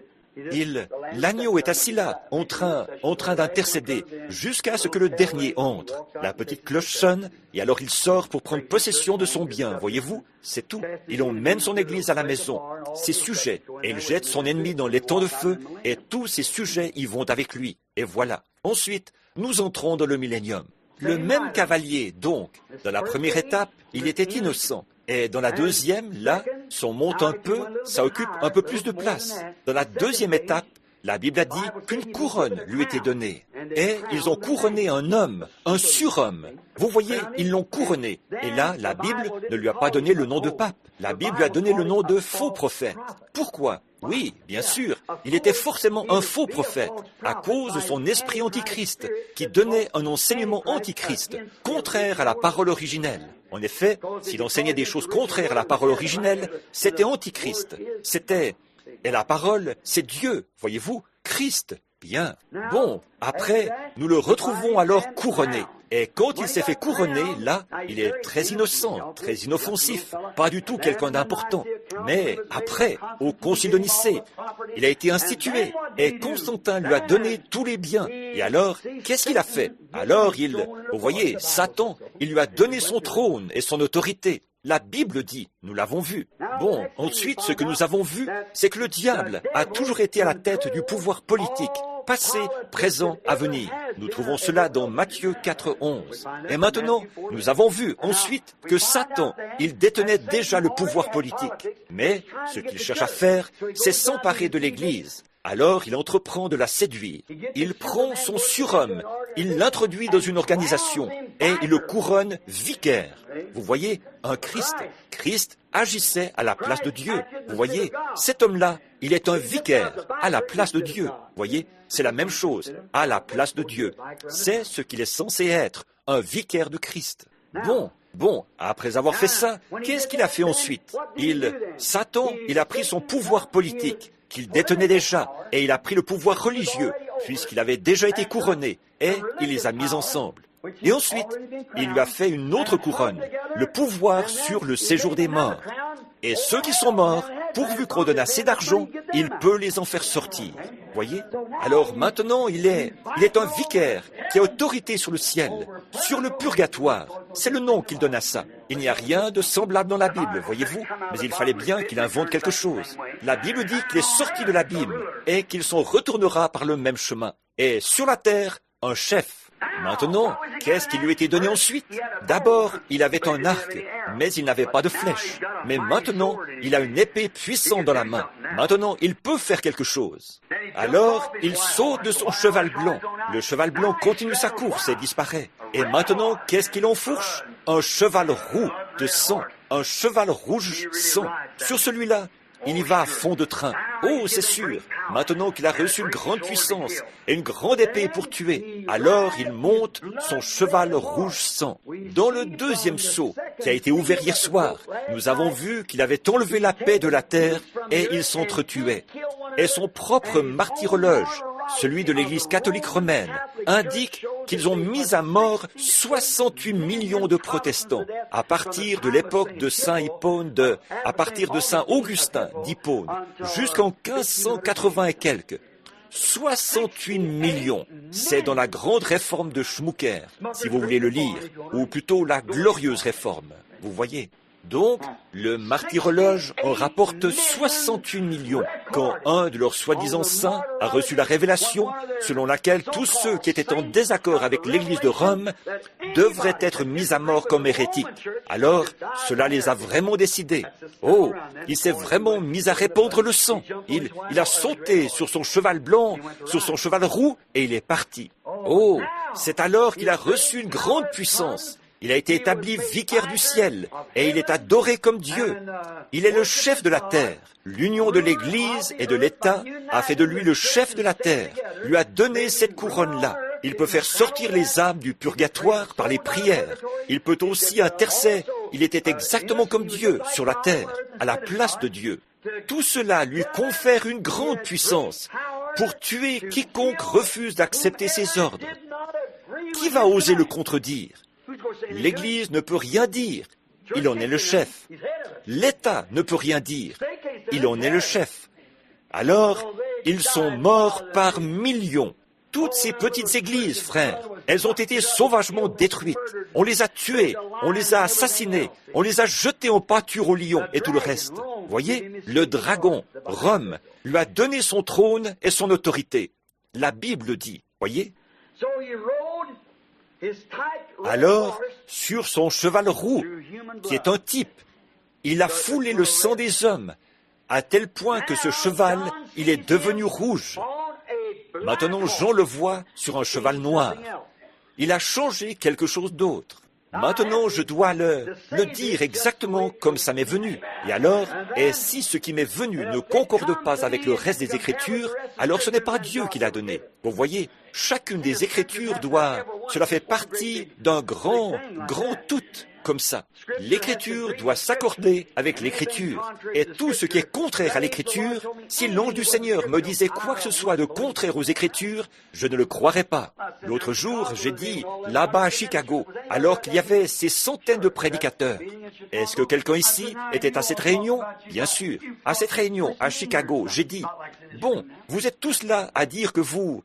L'agneau est assis là, en train d'intercéder, jusqu'à ce que le dernier entre. La petite cloche sonne, et alors il sort pour prendre possession de son bien, voyez-vous? C'est tout. Il emmène son église à la maison, ses sujets, et il jette son ennemi dans les temps de feu, et tous ses sujets y vont avec lui. Et voilà. Ensuite, nous entrons dans le millénium. Le même cavalier, donc, dans la première étape, il était innocent. Et dans la deuxième, là, si on monte un peu, ça occupe un peu plus de place. Dans la deuxième étape, la Bible a dit qu'une couronne lui était donnée. Et ils ont couronné un homme, un surhomme. Vous voyez, ils l'ont couronné. Et là, la Bible ne lui a pas donné le nom de pape. La Bible lui a donné le nom de faux prophète. Pourquoi? Oui, bien sûr, il était forcément un faux prophète, à cause de son esprit antichrist, qui donnait un enseignement antichrist, contraire à la parole originelle. En effet, s'il enseignait des choses contraires à la parole originelle, c'était antichrist. Et la parole, c'est Dieu, voyez-vous, Christ. Bien. Bon, après, nous le retrouvons alors couronné. Et quand il s'est fait couronner, là, il est très innocent, très inoffensif, pas du tout quelqu'un d'important. Mais après, au Concile de Nicée, il a été institué et Constantin lui a donné tous les biens. Et alors, qu'est-ce qu'il a fait? Alors vous voyez, Satan, il lui a donné son trône et son autorité. La Bible dit, nous l'avons vu. Bon, ensuite, ce que nous avons vu, c'est que le diable a toujours été à la tête du pouvoir politique, passé, présent, à venir. Nous trouvons cela dans Matthieu 4:11. Et maintenant, nous avons vu ensuite que Satan, il détenait déjà le pouvoir politique. Mais ce qu'il cherche à faire, c'est s'emparer de l'Église. Alors il entreprend de la séduire. Il prend son surhomme, il l'introduit dans une organisation et il le couronne vicaire. Vous voyez, un Christ. Christ agissait à la place de Dieu. Vous voyez, cet homme-là, il est un vicaire à la place de Dieu. Vous voyez, c'est la même chose, à la place de Dieu. C'est ce qu'il est censé être, un vicaire de Christ. Bon, après avoir fait ça, qu'est-ce qu'il a fait ensuite? Satan, il a pris son pouvoir politique, qu'il détenait déjà, et il a pris le pouvoir religieux, puisqu'il avait déjà été couronné, et il les a mis ensemble. Et ensuite, il lui a fait une autre couronne, le pouvoir sur le séjour des morts. Et ceux qui sont morts, pourvu qu'on donne assez d'argent, il peut les en faire sortir. Voyez? Alors maintenant, il est un vicaire qui a autorité sur le ciel, sur le purgatoire. C'est le nom qu'il donne à ça. Il n'y a rien de semblable dans la Bible, voyez-vous? Mais il fallait bien qu'il invente quelque chose. La Bible dit qu'il est sorti de l'abîme et qu'il s'en retournera par le même chemin. Et sur la terre, un chef. Maintenant, qu'est-ce qui lui était donné ensuite? D'abord, il avait un arc, mais il n'avait pas de flèche. Mais maintenant, il a une épée puissante dans la main. Maintenant, il peut faire quelque chose. Alors, il saute de son cheval blanc. Le cheval blanc continue sa course et disparaît. Et maintenant, qu'est-ce qu'il enfourche? Un cheval roux de sang. Un cheval rouge sang. Sur celui-là, il y va à fond de train. Oh, c'est sûr. Maintenant qu'il a reçu une grande puissance et une grande épée pour tuer, alors il monte son cheval rouge sang. Dans le deuxième sceau, qui a été ouvert hier soir, nous avons vu qu'il avait enlevé la paix de la terre et il s'entretuait. Et son propre martyrologe, celui de l'Église catholique romaine, indique qu'ils ont mis à mort 68 millions de protestants à partir de l'époque de Saint Hippone, à partir de Saint Augustin d'Hippone, jusqu'en 1580 et quelques. 68 millions, c'est dans la grande réforme de Schmucker, si vous voulez le lire, ou plutôt la glorieuse réforme, vous voyez. Donc, le martyrologe en rapporte 68 millions, quand un de leurs soi-disant saints a reçu la révélation selon laquelle tous ceux qui étaient en désaccord avec l'Église de Rome devraient être mis à mort comme hérétiques. Alors, cela les a vraiment décidés. Oh, il s'est vraiment mis à répandre le sang. Il a sauté sur son cheval blanc, sur son cheval roux, et il est parti. Oh, c'est alors qu'il a reçu une grande puissance. Il a été établi vicaire du ciel et il est adoré comme Dieu. Il est le chef de la terre. L'union de l'Église et de l'État a fait de lui le chef de la terre, lui a donné cette couronne-là. Il peut faire sortir les âmes du purgatoire par les prières. Il peut aussi intercéder. Il était exactement comme Dieu sur la terre, à la place de Dieu. Tout cela lui confère une grande puissance pour tuer quiconque refuse d'accepter ses ordres. Qui va oser le contredire? L'Église ne peut rien dire, il en est le chef. L'État ne peut rien dire, il en est le chef. Alors, Ils sont morts par millions. Toutes ces petites églises, frères, elles ont été sauvagement détruites. On les a tuées, on les a assassinées, on les a jetées en pâture aux lions et tout le reste. Voyez, le dragon, Rome, lui a donné son trône et son autorité. La Bible dit, voyez. Alors, sur son cheval roux, qui est un type, il a foulé le sang des hommes, à tel point que ce cheval, il est devenu rouge. Maintenant, Jean le voit sur un cheval noir. Il a changé quelque chose d'autre. Maintenant, je dois le dire exactement comme ça m'est venu. Et alors, et si ce qui m'est venu ne concorde pas avec le reste des Écritures, alors ce n'est pas Dieu qui l'a donné. Vous voyez, chacune des Écritures cela fait partie d'un grand tout, comme ça. L'Écriture doit s'accorder avec l'Écriture. Et tout ce qui est contraire à l'Écriture, si l'ange du Seigneur me disait quoi que ce soit de contraire aux Écritures, je ne le croirais pas. L'autre jour, j'ai dit, là-bas à Chicago, alors qu'il y avait ces centaines de prédicateurs. Est-ce que quelqu'un ici était à cette réunion? Bien sûr. À cette réunion, à Chicago, j'ai dit, bon, vous êtes tous là à dire que vous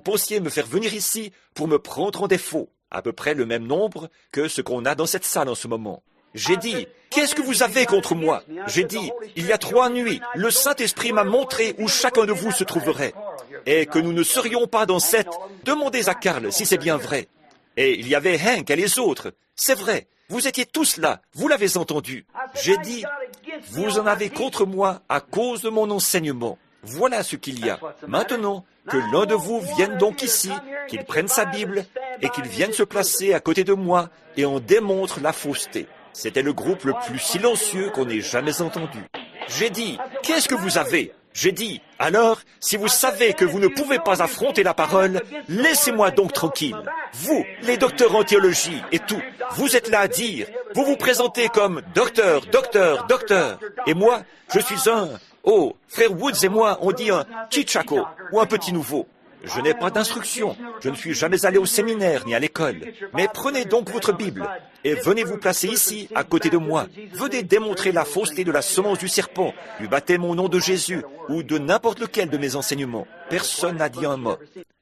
pensiez me faire venir ici pour me prendre en défaut. À peu près le même nombre que ce qu'on a dans cette salle en ce moment. J'ai dit, qu'est-ce que vous avez contre moi? J'ai dit, il y a 3 nuits, le Saint-Esprit m'a montré où chacun de vous se trouverait. Et que nous ne serions pas dans cette... Demandez à Karl si c'est bien vrai. Et il y avait Hank et les autres. C'est vrai, vous étiez tous là, vous l'avez entendu. J'ai dit, vous en avez contre moi à cause de mon enseignement. Voilà ce qu'il y a. Maintenant, que l'un de vous vienne donc ici, qu'il prenne sa Bible et qu'il vienne se placer à côté de moi et on démontre la fausseté. C'était le groupe le plus silencieux qu'on ait jamais entendu. J'ai dit, qu'est-ce que vous avez? J'ai dit, alors, si vous savez que vous ne pouvez pas affronter la parole, laissez-moi donc tranquille. Vous, les docteurs en théologie et tout, vous êtes là à dire, vous vous présentez comme docteur. Et moi, je suis frère Woods et moi, on dit un chichako ou un petit nouveau. Je n'ai pas d'instruction, je ne suis jamais allé au séminaire ni à l'école. Mais prenez donc votre Bible et venez vous placer ici, à côté de moi. Venez démontrer la fausseté de la semence du serpent, du baptême au nom de Jésus ou de n'importe lequel de mes enseignements. Personne n'a dit un mot.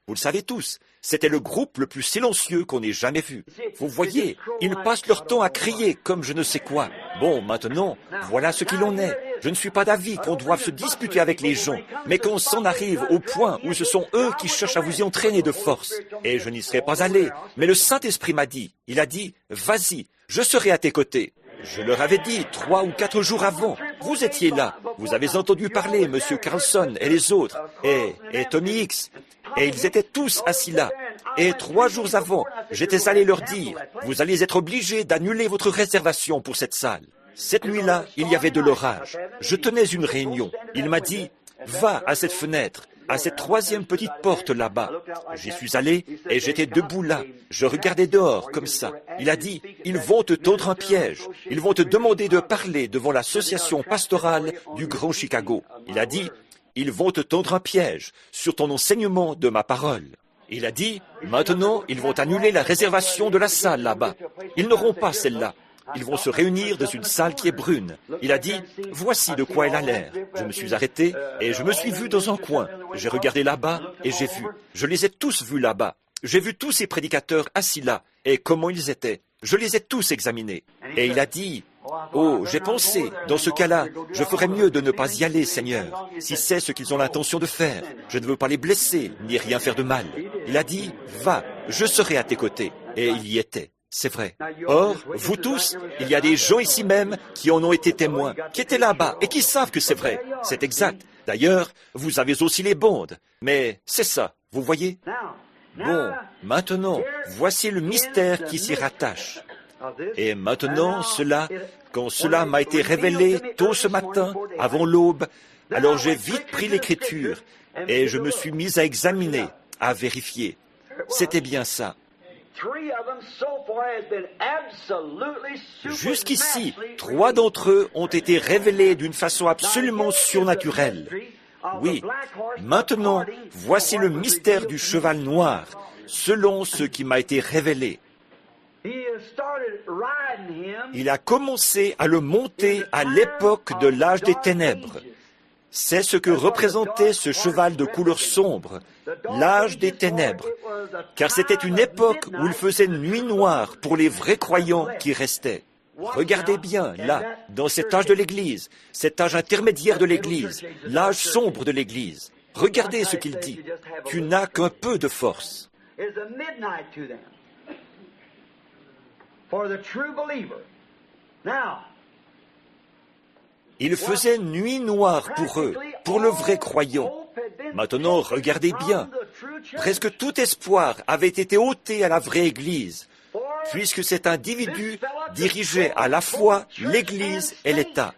Vous le savez tous, c'était le groupe le plus silencieux qu'on ait jamais vu. Vous voyez, ils passent leur temps à crier comme je ne sais quoi. Bon, maintenant, voilà ce qu'il en est. Je ne suis pas d'avis qu'on doive se disputer avec les gens, mais qu'on s'en arrive au point où ce sont eux qui cherchent à vous y entraîner de force. Et je n'y serais pas allé, mais le Saint-Esprit m'a dit, il a dit, vas-y, je serai à tes côtés. Je leur avais dit 3 ou 4 jours avant, vous étiez là, vous avez entendu parler, Monsieur Carlson et les autres, et Tommy X, et ils étaient tous assis là. Et 3 jours avant, j'étais allé leur dire, vous allez être obligés d'annuler votre réservation pour cette salle. Cette nuit-là, il y avait de l'orage. Je tenais une réunion. Il m'a dit, va à cette fenêtre, à cette 3e petite porte là-bas. J'y suis allé et j'étais debout là. Je regardais dehors comme ça. Il a dit, ils vont te tendre un piège. Ils vont te demander de parler devant l'association pastorale du Grand Chicago. Il a dit, ils vont te tendre un piège sur ton enseignement de ma parole. Il a dit, maintenant, ils vont annuler la réservation de la salle là-bas. Ils n'auront pas celle-là. Ils vont se réunir dans une salle qui est brune. Il a dit, voici de quoi elle a l'air. Je me suis arrêté et je me suis vu dans un coin. J'ai regardé là-bas et j'ai vu. Je les ai tous vus là-bas. J'ai vu tous ces prédicateurs assis là et comment ils étaient. Je les ai tous examinés. Et il a dit, oh, j'ai pensé, dans ce cas-là, je ferais mieux de ne pas y aller, Seigneur, si c'est ce qu'ils ont l'intention de faire. Je ne veux pas les blesser, ni rien faire de mal. Il a dit, va, je serai à tes côtés. Et il y était. C'est vrai. Or, vous tous, il y a des gens ici même qui en ont été témoins, qui étaient là-bas et qui savent que c'est vrai. C'est exact. D'ailleurs, vous avez aussi les bandes. Mais c'est ça, vous voyez? Bon, maintenant, voici le mystère qui s'y rattache. Et maintenant, quand cela m'a été révélé tôt ce matin, avant l'aube, alors j'ai vite pris l'Écriture et je me suis mis à examiner, à vérifier. C'était bien ça. Jusqu'ici, 3 d'entre eux ont été révélés d'une façon absolument surnaturelle. Oui, maintenant, voici le mystère du cheval noir, selon ce qui m'a été révélé. Il a commencé à le monter à l'époque de l'âge des ténèbres. C'est ce que représentait ce cheval de couleur sombre, l'âge des ténèbres, car c'était une époque où il faisait nuit noire pour les vrais croyants qui restaient. Regardez bien, là, dans cet âge de l'Église, cet âge intermédiaire de l'Église, l'âge sombre de l'Église. Regardez ce qu'il dit. Tu n'as qu'un peu de force. Il faisait nuit noire pour eux, pour le vrai croyant. Maintenant, regardez bien. Presque tout espoir avait été ôté à la vraie Église, puisque cet individu dirigeait à la fois l'Église et l'État.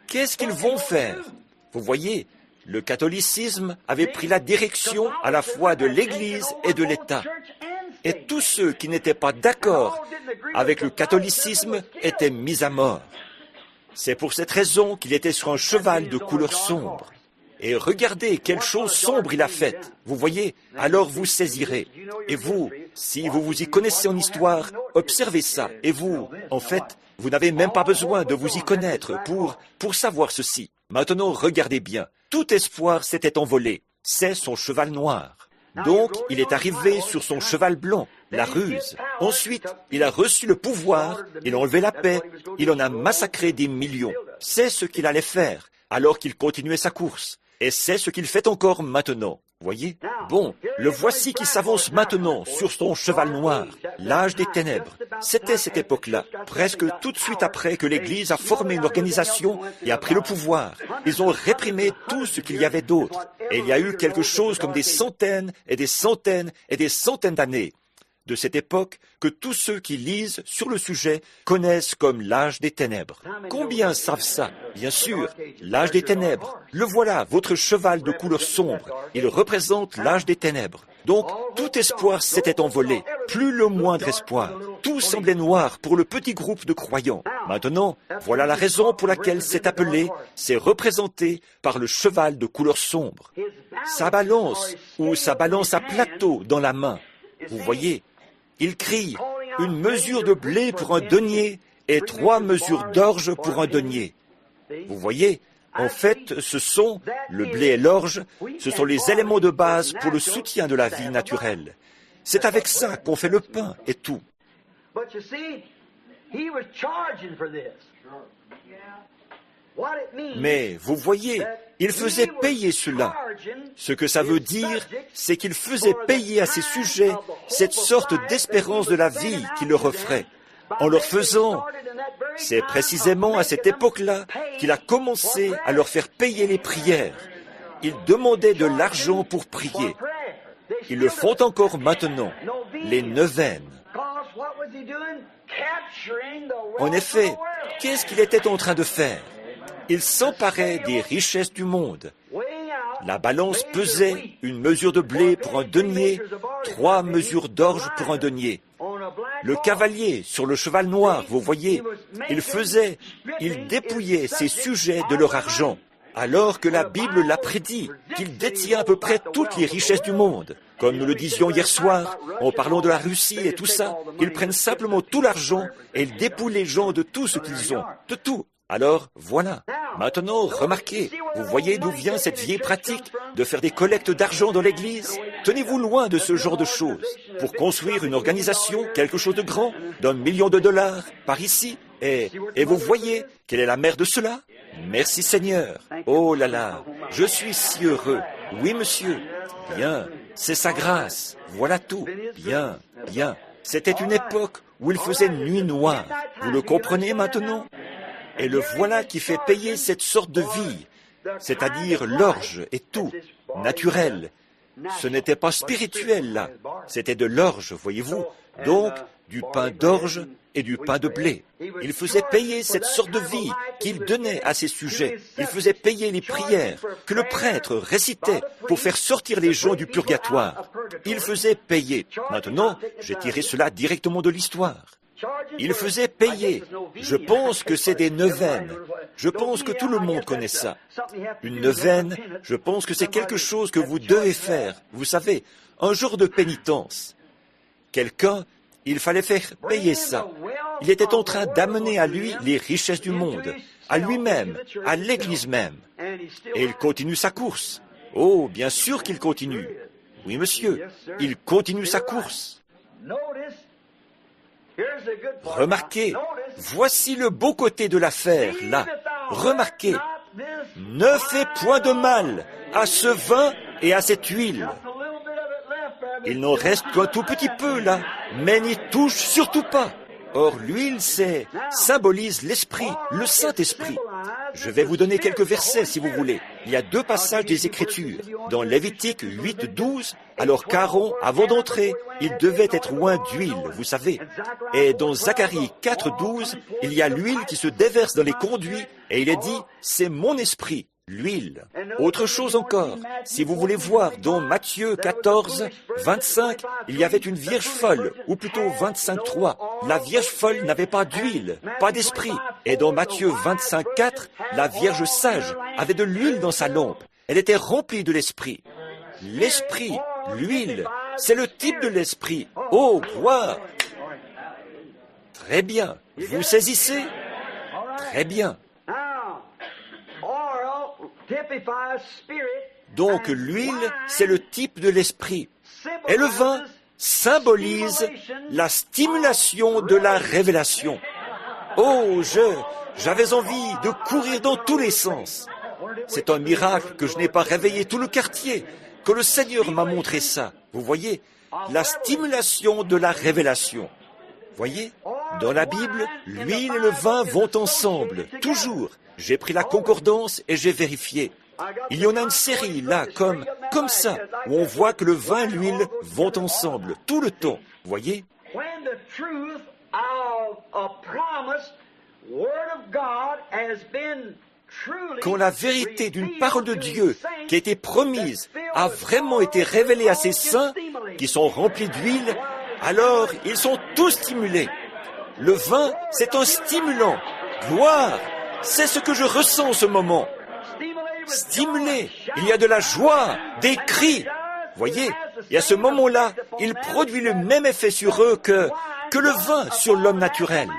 Qu'est-ce qu'ils vont faire? Vous voyez, le catholicisme avait pris la direction à la fois de l'Église et de l'État. Et tous ceux qui n'étaient pas d'accord avec le catholicisme étaient mis à mort. C'est pour cette raison qu'il était sur un cheval de couleur sombre. Et regardez quelle chose sombre il a faite. Vous voyez, alors vous saisirez. Et vous, si vous vous y connaissez en histoire, observez ça. Et vous, en fait, vous n'avez même pas besoin de vous y connaître pour savoir ceci. Maintenant, regardez bien. Tout espoir s'était envolé. C'est son cheval noir. Donc, il est arrivé sur son cheval blanc, la ruse. Ensuite, il a reçu le pouvoir, il a enlevé la paix, il en a massacré des millions. C'est ce qu'il allait faire, alors qu'il continuait sa course. Et c'est ce qu'il fait encore maintenant. Voyez? Bon, le voici qui s'avance maintenant sur son cheval noir, l'âge des ténèbres. C'était cette époque-là, presque tout de suite après que l'Église a formé une organisation et a pris le pouvoir. Ils ont réprimé tout ce qu'il y avait d'autre. Et il y a eu quelque chose comme des centaines et des centaines et des centaines d'années de cette époque que tous ceux qui lisent sur le sujet connaissent comme l'âge des ténèbres. Combien savent ça? Bien sûr, l'âge des ténèbres. Le voilà, votre cheval de couleur sombre. Il représente l'âge des ténèbres. Donc, tout espoir s'était envolé, plus le moindre espoir. Tout semblait noir pour le petit groupe de croyants. Maintenant, voilà la raison pour laquelle c'est appelé, c'est représenté par le cheval de couleur sombre. Sa balance, ou sa balance à plateau dans la main. Vous voyez, il crie, une mesure de blé pour un denier et 3 mesures d'orge pour un denier. Vous voyez, en fait, ce sont, le blé et l'orge, ce sont les éléments de base pour le soutien de la vie naturelle. C'est avec ça qu'on fait le pain et tout. Mais vous voyez, il faisait payer cela. Ce que ça veut dire, c'est qu'il faisait payer à ses sujets cette sorte d'espérance de la vie qu'il leur offrait. En leur faisant, c'est précisément à cette époque-là qu'il a commencé à leur faire payer les prières. Ils demandaient de l'argent pour prier. Ils le font encore maintenant, les neuvaines. En effet, qu'est-ce qu'il était en train de faire? Il s'emparait des richesses du monde. La balance pesait une mesure de blé pour un denier, 3 mesures d'orge pour un denier. Le cavalier sur le cheval noir, vous voyez, il dépouillait ses sujets de leur argent, alors que la Bible l'a prédit, qu'il détient à peu près toutes les richesses du monde. Comme nous le disions hier soir, en parlant de la Russie et tout ça, ils prennent simplement tout l'argent et ils dépouillent les gens de tout ce qu'ils ont, de tout. Alors, voilà. Maintenant, remarquez, vous voyez d'où vient cette vieille pratique de faire des collectes d'argent dans l'Église? Tenez-vous loin de ce genre de choses. Pour construire une organisation, quelque chose de grand, d'1 million de dollars, par ici. Et vous voyez quelle est la mère de cela? Merci Seigneur. Oh là là, je suis si heureux. Oui, monsieur. Bien, c'est sa grâce. Voilà tout. Bien, bien. C'était une époque où il faisait nuit noire. Vous le comprenez maintenant? Et le voilà qui fait payer cette sorte de vie, c'est-à-dire l'orge et tout, naturel. Ce n'était pas spirituel là, c'était de l'orge, voyez-vous, donc du pain d'orge et du pain de blé. Il faisait payer cette sorte de vie qu'il donnait à ses sujets. Il faisait payer les prières que le prêtre récitait pour faire sortir les gens du purgatoire. Il faisait payer. Maintenant, j'ai tiré cela directement de l'histoire. Il faisait payer. Je pense que c'est des neuvaines. Je pense que tout le monde connaît ça. Une neuvaine, je pense que c'est quelque chose que vous devez faire. Vous savez, un jour de pénitence. Quelqu'un, il fallait faire payer ça. Il était en train d'amener à lui les richesses du monde. à lui-même, à l'Église même. Et il continue sa course. Oh, bien sûr qu'il continue. Oui, monsieur, il continue sa course. Remarquez, voici le beau côté de l'affaire, là. Remarquez, ne fais point de mal à ce vin et à cette huile. Il n'en reste qu'un tout petit peu, là, mais n'y touche surtout pas. Or, l'huile, symbolise l'Esprit, le Saint-Esprit. Je vais vous donner quelques versets, si vous voulez. Il y a 2 passages des Écritures. Dans Lévitique 8, 12, alors qu'Aaron, avant d'entrer, il devait être oint d'huile, vous savez. Et dans Zacharie 4, 12, il y a l'huile qui se déverse dans les conduits, et il est dit, c'est mon esprit. L'huile. Autre chose encore, si vous voulez voir, dans Matthieu 14, 25, il y avait une vierge folle, ou plutôt 25, 3. La vierge folle n'avait pas d'huile, pas d'esprit. Et dans Matthieu 25, 4, la vierge sage avait de l'huile dans sa lampe. Elle était remplie de l'esprit. L'esprit, l'huile, c'est le type de l'esprit. Oh, gloire! Très bien. Vous saisissez? Très bien. Donc l'huile, c'est le type de l'esprit. Et le vin symbolise la stimulation de la révélation. Oh, j'avais envie de courir dans tous les sens. C'est un miracle que je n'ai pas réveillé tout le quartier, que le Seigneur m'a montré ça. Vous voyez, la stimulation de la révélation. Voyez, dans la Bible, l'huile et le vin vont ensemble, toujours. J'ai pris la concordance et j'ai vérifié. Il y en a une série, là, comme ça, où on voit que le vin et l'huile vont ensemble, tout le temps. Voyez? Quand la vérité d'une parole de Dieu qui a été promise a vraiment été révélée à ses saints, qui sont remplis d'huile, alors ils sont tous stimulés. Le vin, c'est un stimulant. Gloire! C'est ce que je ressens en ce moment. Stimulé, il y a de la joie, des cris. Voyez, et à ce moment-là, il produit le même effet sur eux que le vin sur l'homme naturel.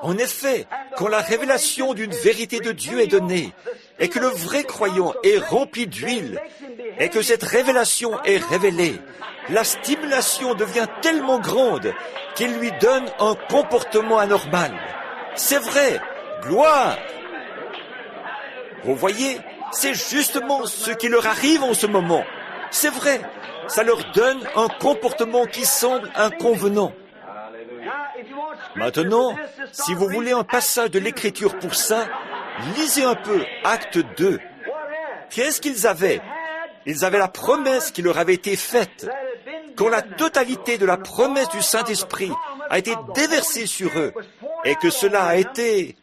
En effet, quand la révélation d'une vérité de Dieu est donnée, et que le vrai croyant est rempli d'huile, et que cette révélation est révélée, la stimulation devient tellement grande qu'il lui donne un comportement anormal. C'est vrai, gloire! Vous voyez, c'est justement ce qui leur arrive en ce moment. C'est vrai, ça leur donne un comportement qui semble inconvenant. Maintenant, si vous voulez un passage de l'Écriture pour ça, lisez un peu Acte 2. Qu'est-ce qu'ils avaient? Ils avaient la promesse qui leur avait été faite. Quand la totalité de la promesse du Saint-Esprit a été déversée sur eux, et que cela a été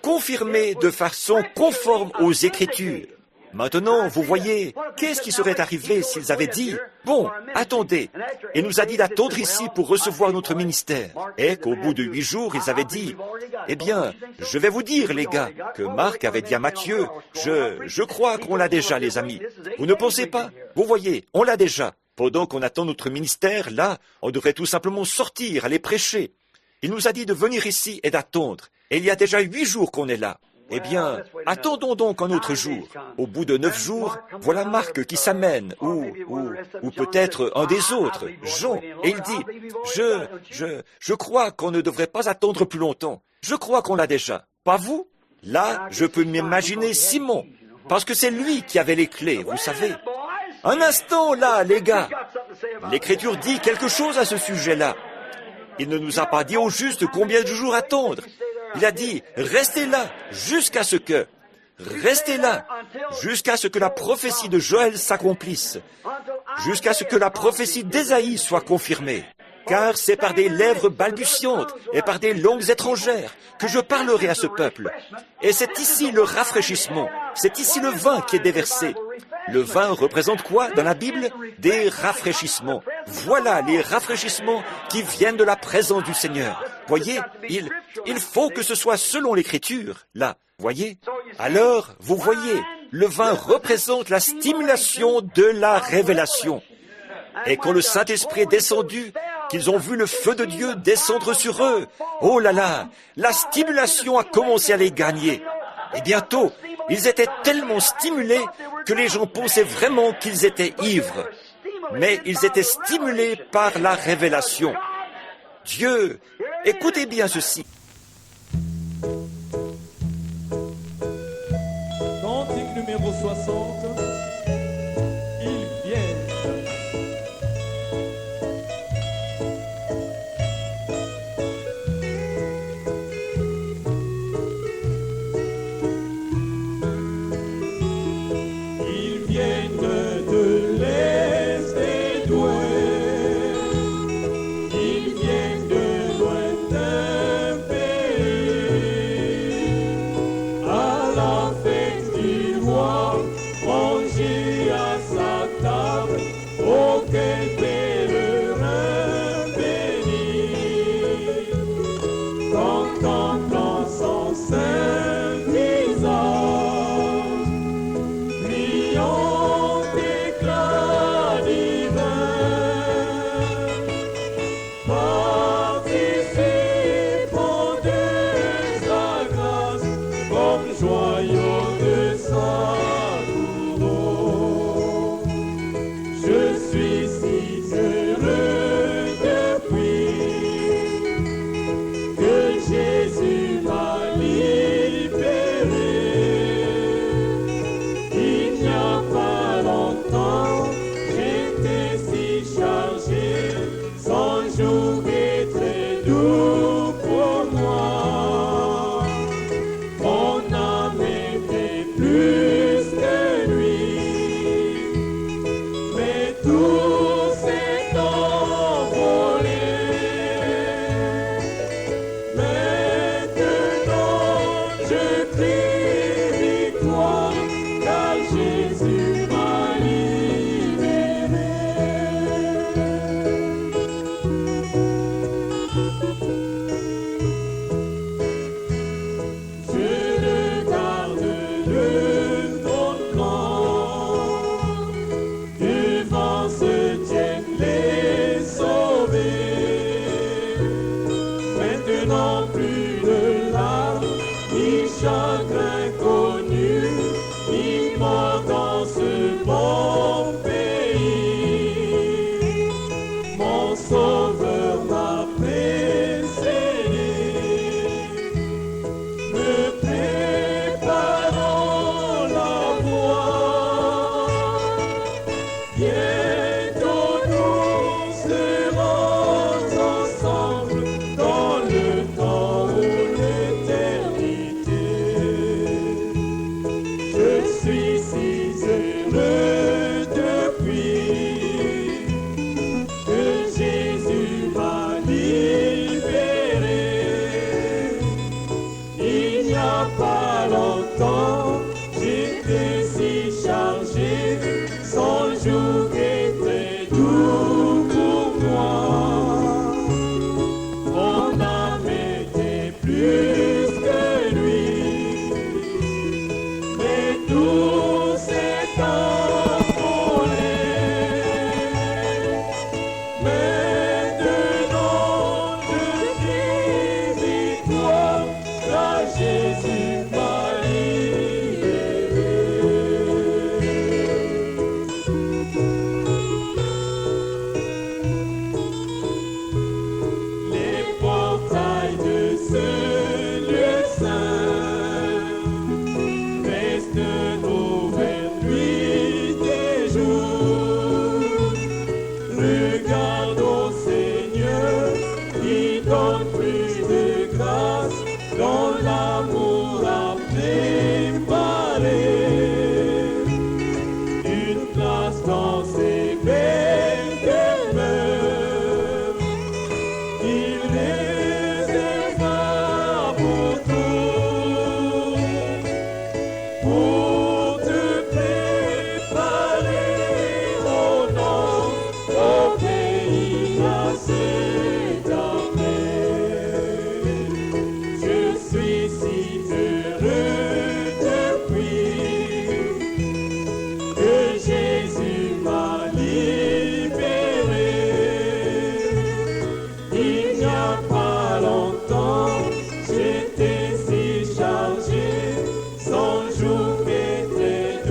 confirmé de façon conforme aux Écritures. Maintenant, vous voyez, qu'est-ce qui serait arrivé s'ils avaient dit, « Bon, attendez, il nous a dit d'attendre ici pour recevoir notre ministère. » Et qu'au bout de 8 jours, ils avaient dit, « Eh bien, je vais vous dire, les gars, que Marc avait dit à Matthieu, je crois qu'on l'a déjà, les amis. Vous ne pensez pas? Vous voyez, on l'a déjà. Pendant qu'on attend notre ministère, là, on devrait tout simplement sortir, aller prêcher. Il nous a dit de venir ici et d'attendre. Et il y a déjà 8 jours qu'on est là. Eh bien, attendons donc un autre jour. Au bout de 9 jours, voilà Marc qui s'amène, ou peut-être un des autres, Jean, et il dit, je crois qu'on ne devrait pas attendre plus longtemps. Je crois qu'on l'a déjà. Pas vous? Là, je peux m'imaginer Simon, parce que c'est lui qui avait les clés, vous savez. Un instant, là, les gars. L'Écriture dit quelque chose à ce sujet-là. Il ne nous a pas dit au juste combien de jours attendre. Il a dit, restez là jusqu'à ce que la prophétie de Joël s'accomplisse, jusqu'à ce que la prophétie d'Ésaïe soit confirmée. Car c'est par des lèvres balbutiantes et par des langues étrangères que je parlerai à ce peuple. Et c'est ici le rafraîchissement, c'est ici le vin qui est déversé. Le vin représente quoi dans la Bible? Des rafraîchissements. Voilà les rafraîchissements qui viennent de la présence du Seigneur. Voyez, il faut que ce soit selon l'Écriture, là. Voyez? Alors, vous voyez, Le vin représente la stimulation de la révélation. Et quand le Saint-Esprit est descendu, qu'ils ont vu le feu de Dieu descendre sur eux, oh là là, la stimulation a commencé à les gagner. Et bientôt, ils étaient tellement stimulés que les gens pensaient vraiment qu'ils étaient ivres. Mais ils étaient stimulés par la révélation. Dieu, écoutez bien ceci. Cantique numéro 60. Ils viennent. Ils viennent de l'Est et d'Ouest, ils viennent de lointains pays, à la fête du roi, en Jésus.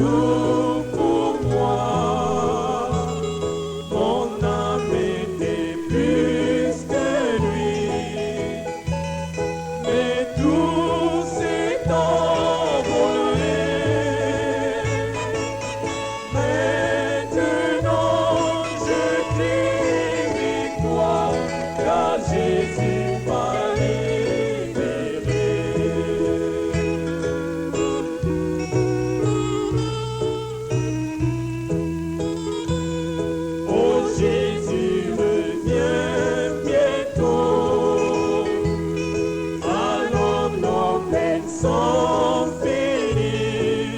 tout pour moi. Mon âme était plus que lui, mais tout s'est envolé. Maintenant je crie victoire, car Jésus m'a libéré. Oh Jésus, reviens bientôt, alors nos peines sont finies.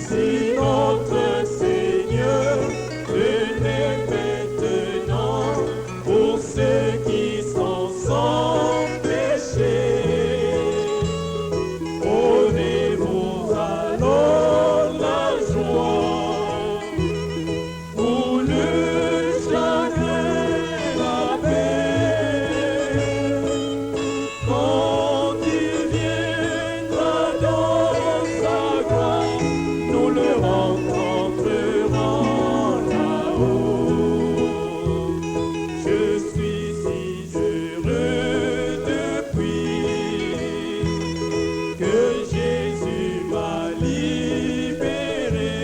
Si notre Seigneur venait maintenant pour ceux qui sont sans péché, aurez-vous alors la joie ou le chagrin, la paix, quand il viendra dans sa gloire, nous le rencontrerons là-haut. Je suis si heureux depuis que Jésus m'a libéré.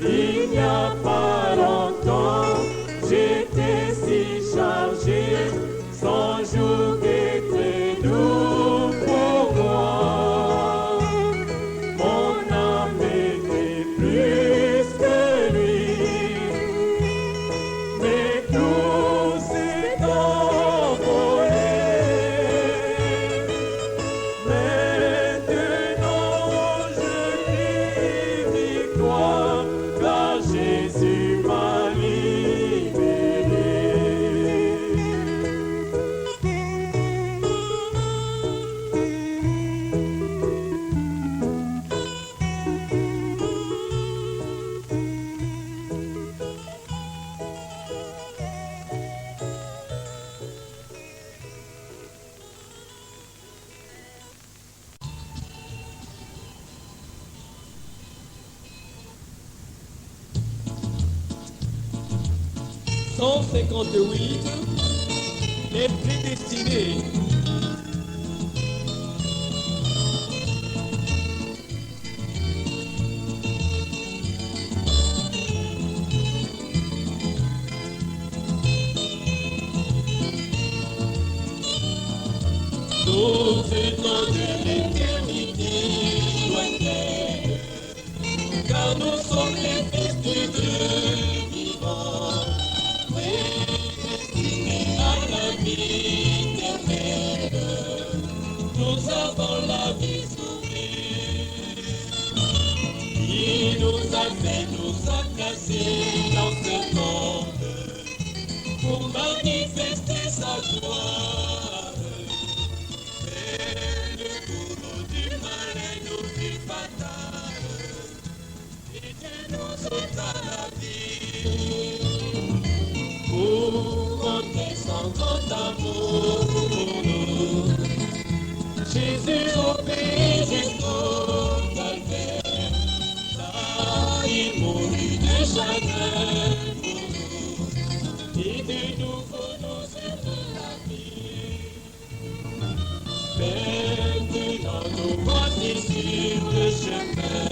Il n'y a pas longtemps, j'étais si chargé, sans jour et très doux pour moi. Mon âme était plus que lui, mais tout s'est envolé. Maintenant je crie victoire, car Jésus m'a libéré. Les prédestinés. Tout ce temps de l'éternité lointaine, car nous sommes les fils de Dieu vivant, prédestinés à la vie éternelle. Nous avons la vie sauvée. Il nous a fait, nous a placés dans ce monde pour manifester sa gloire. Le bourreau du malin nous fut fatal, et Dieu nous ôta la vie. Pour montrer son grand amour pour nous, Jésus obéit jusqu'au calvaire. Là, il mourut de chagrin pour nous, et de nouveau nous aime la vie. Maintenant nous voici sur le chemin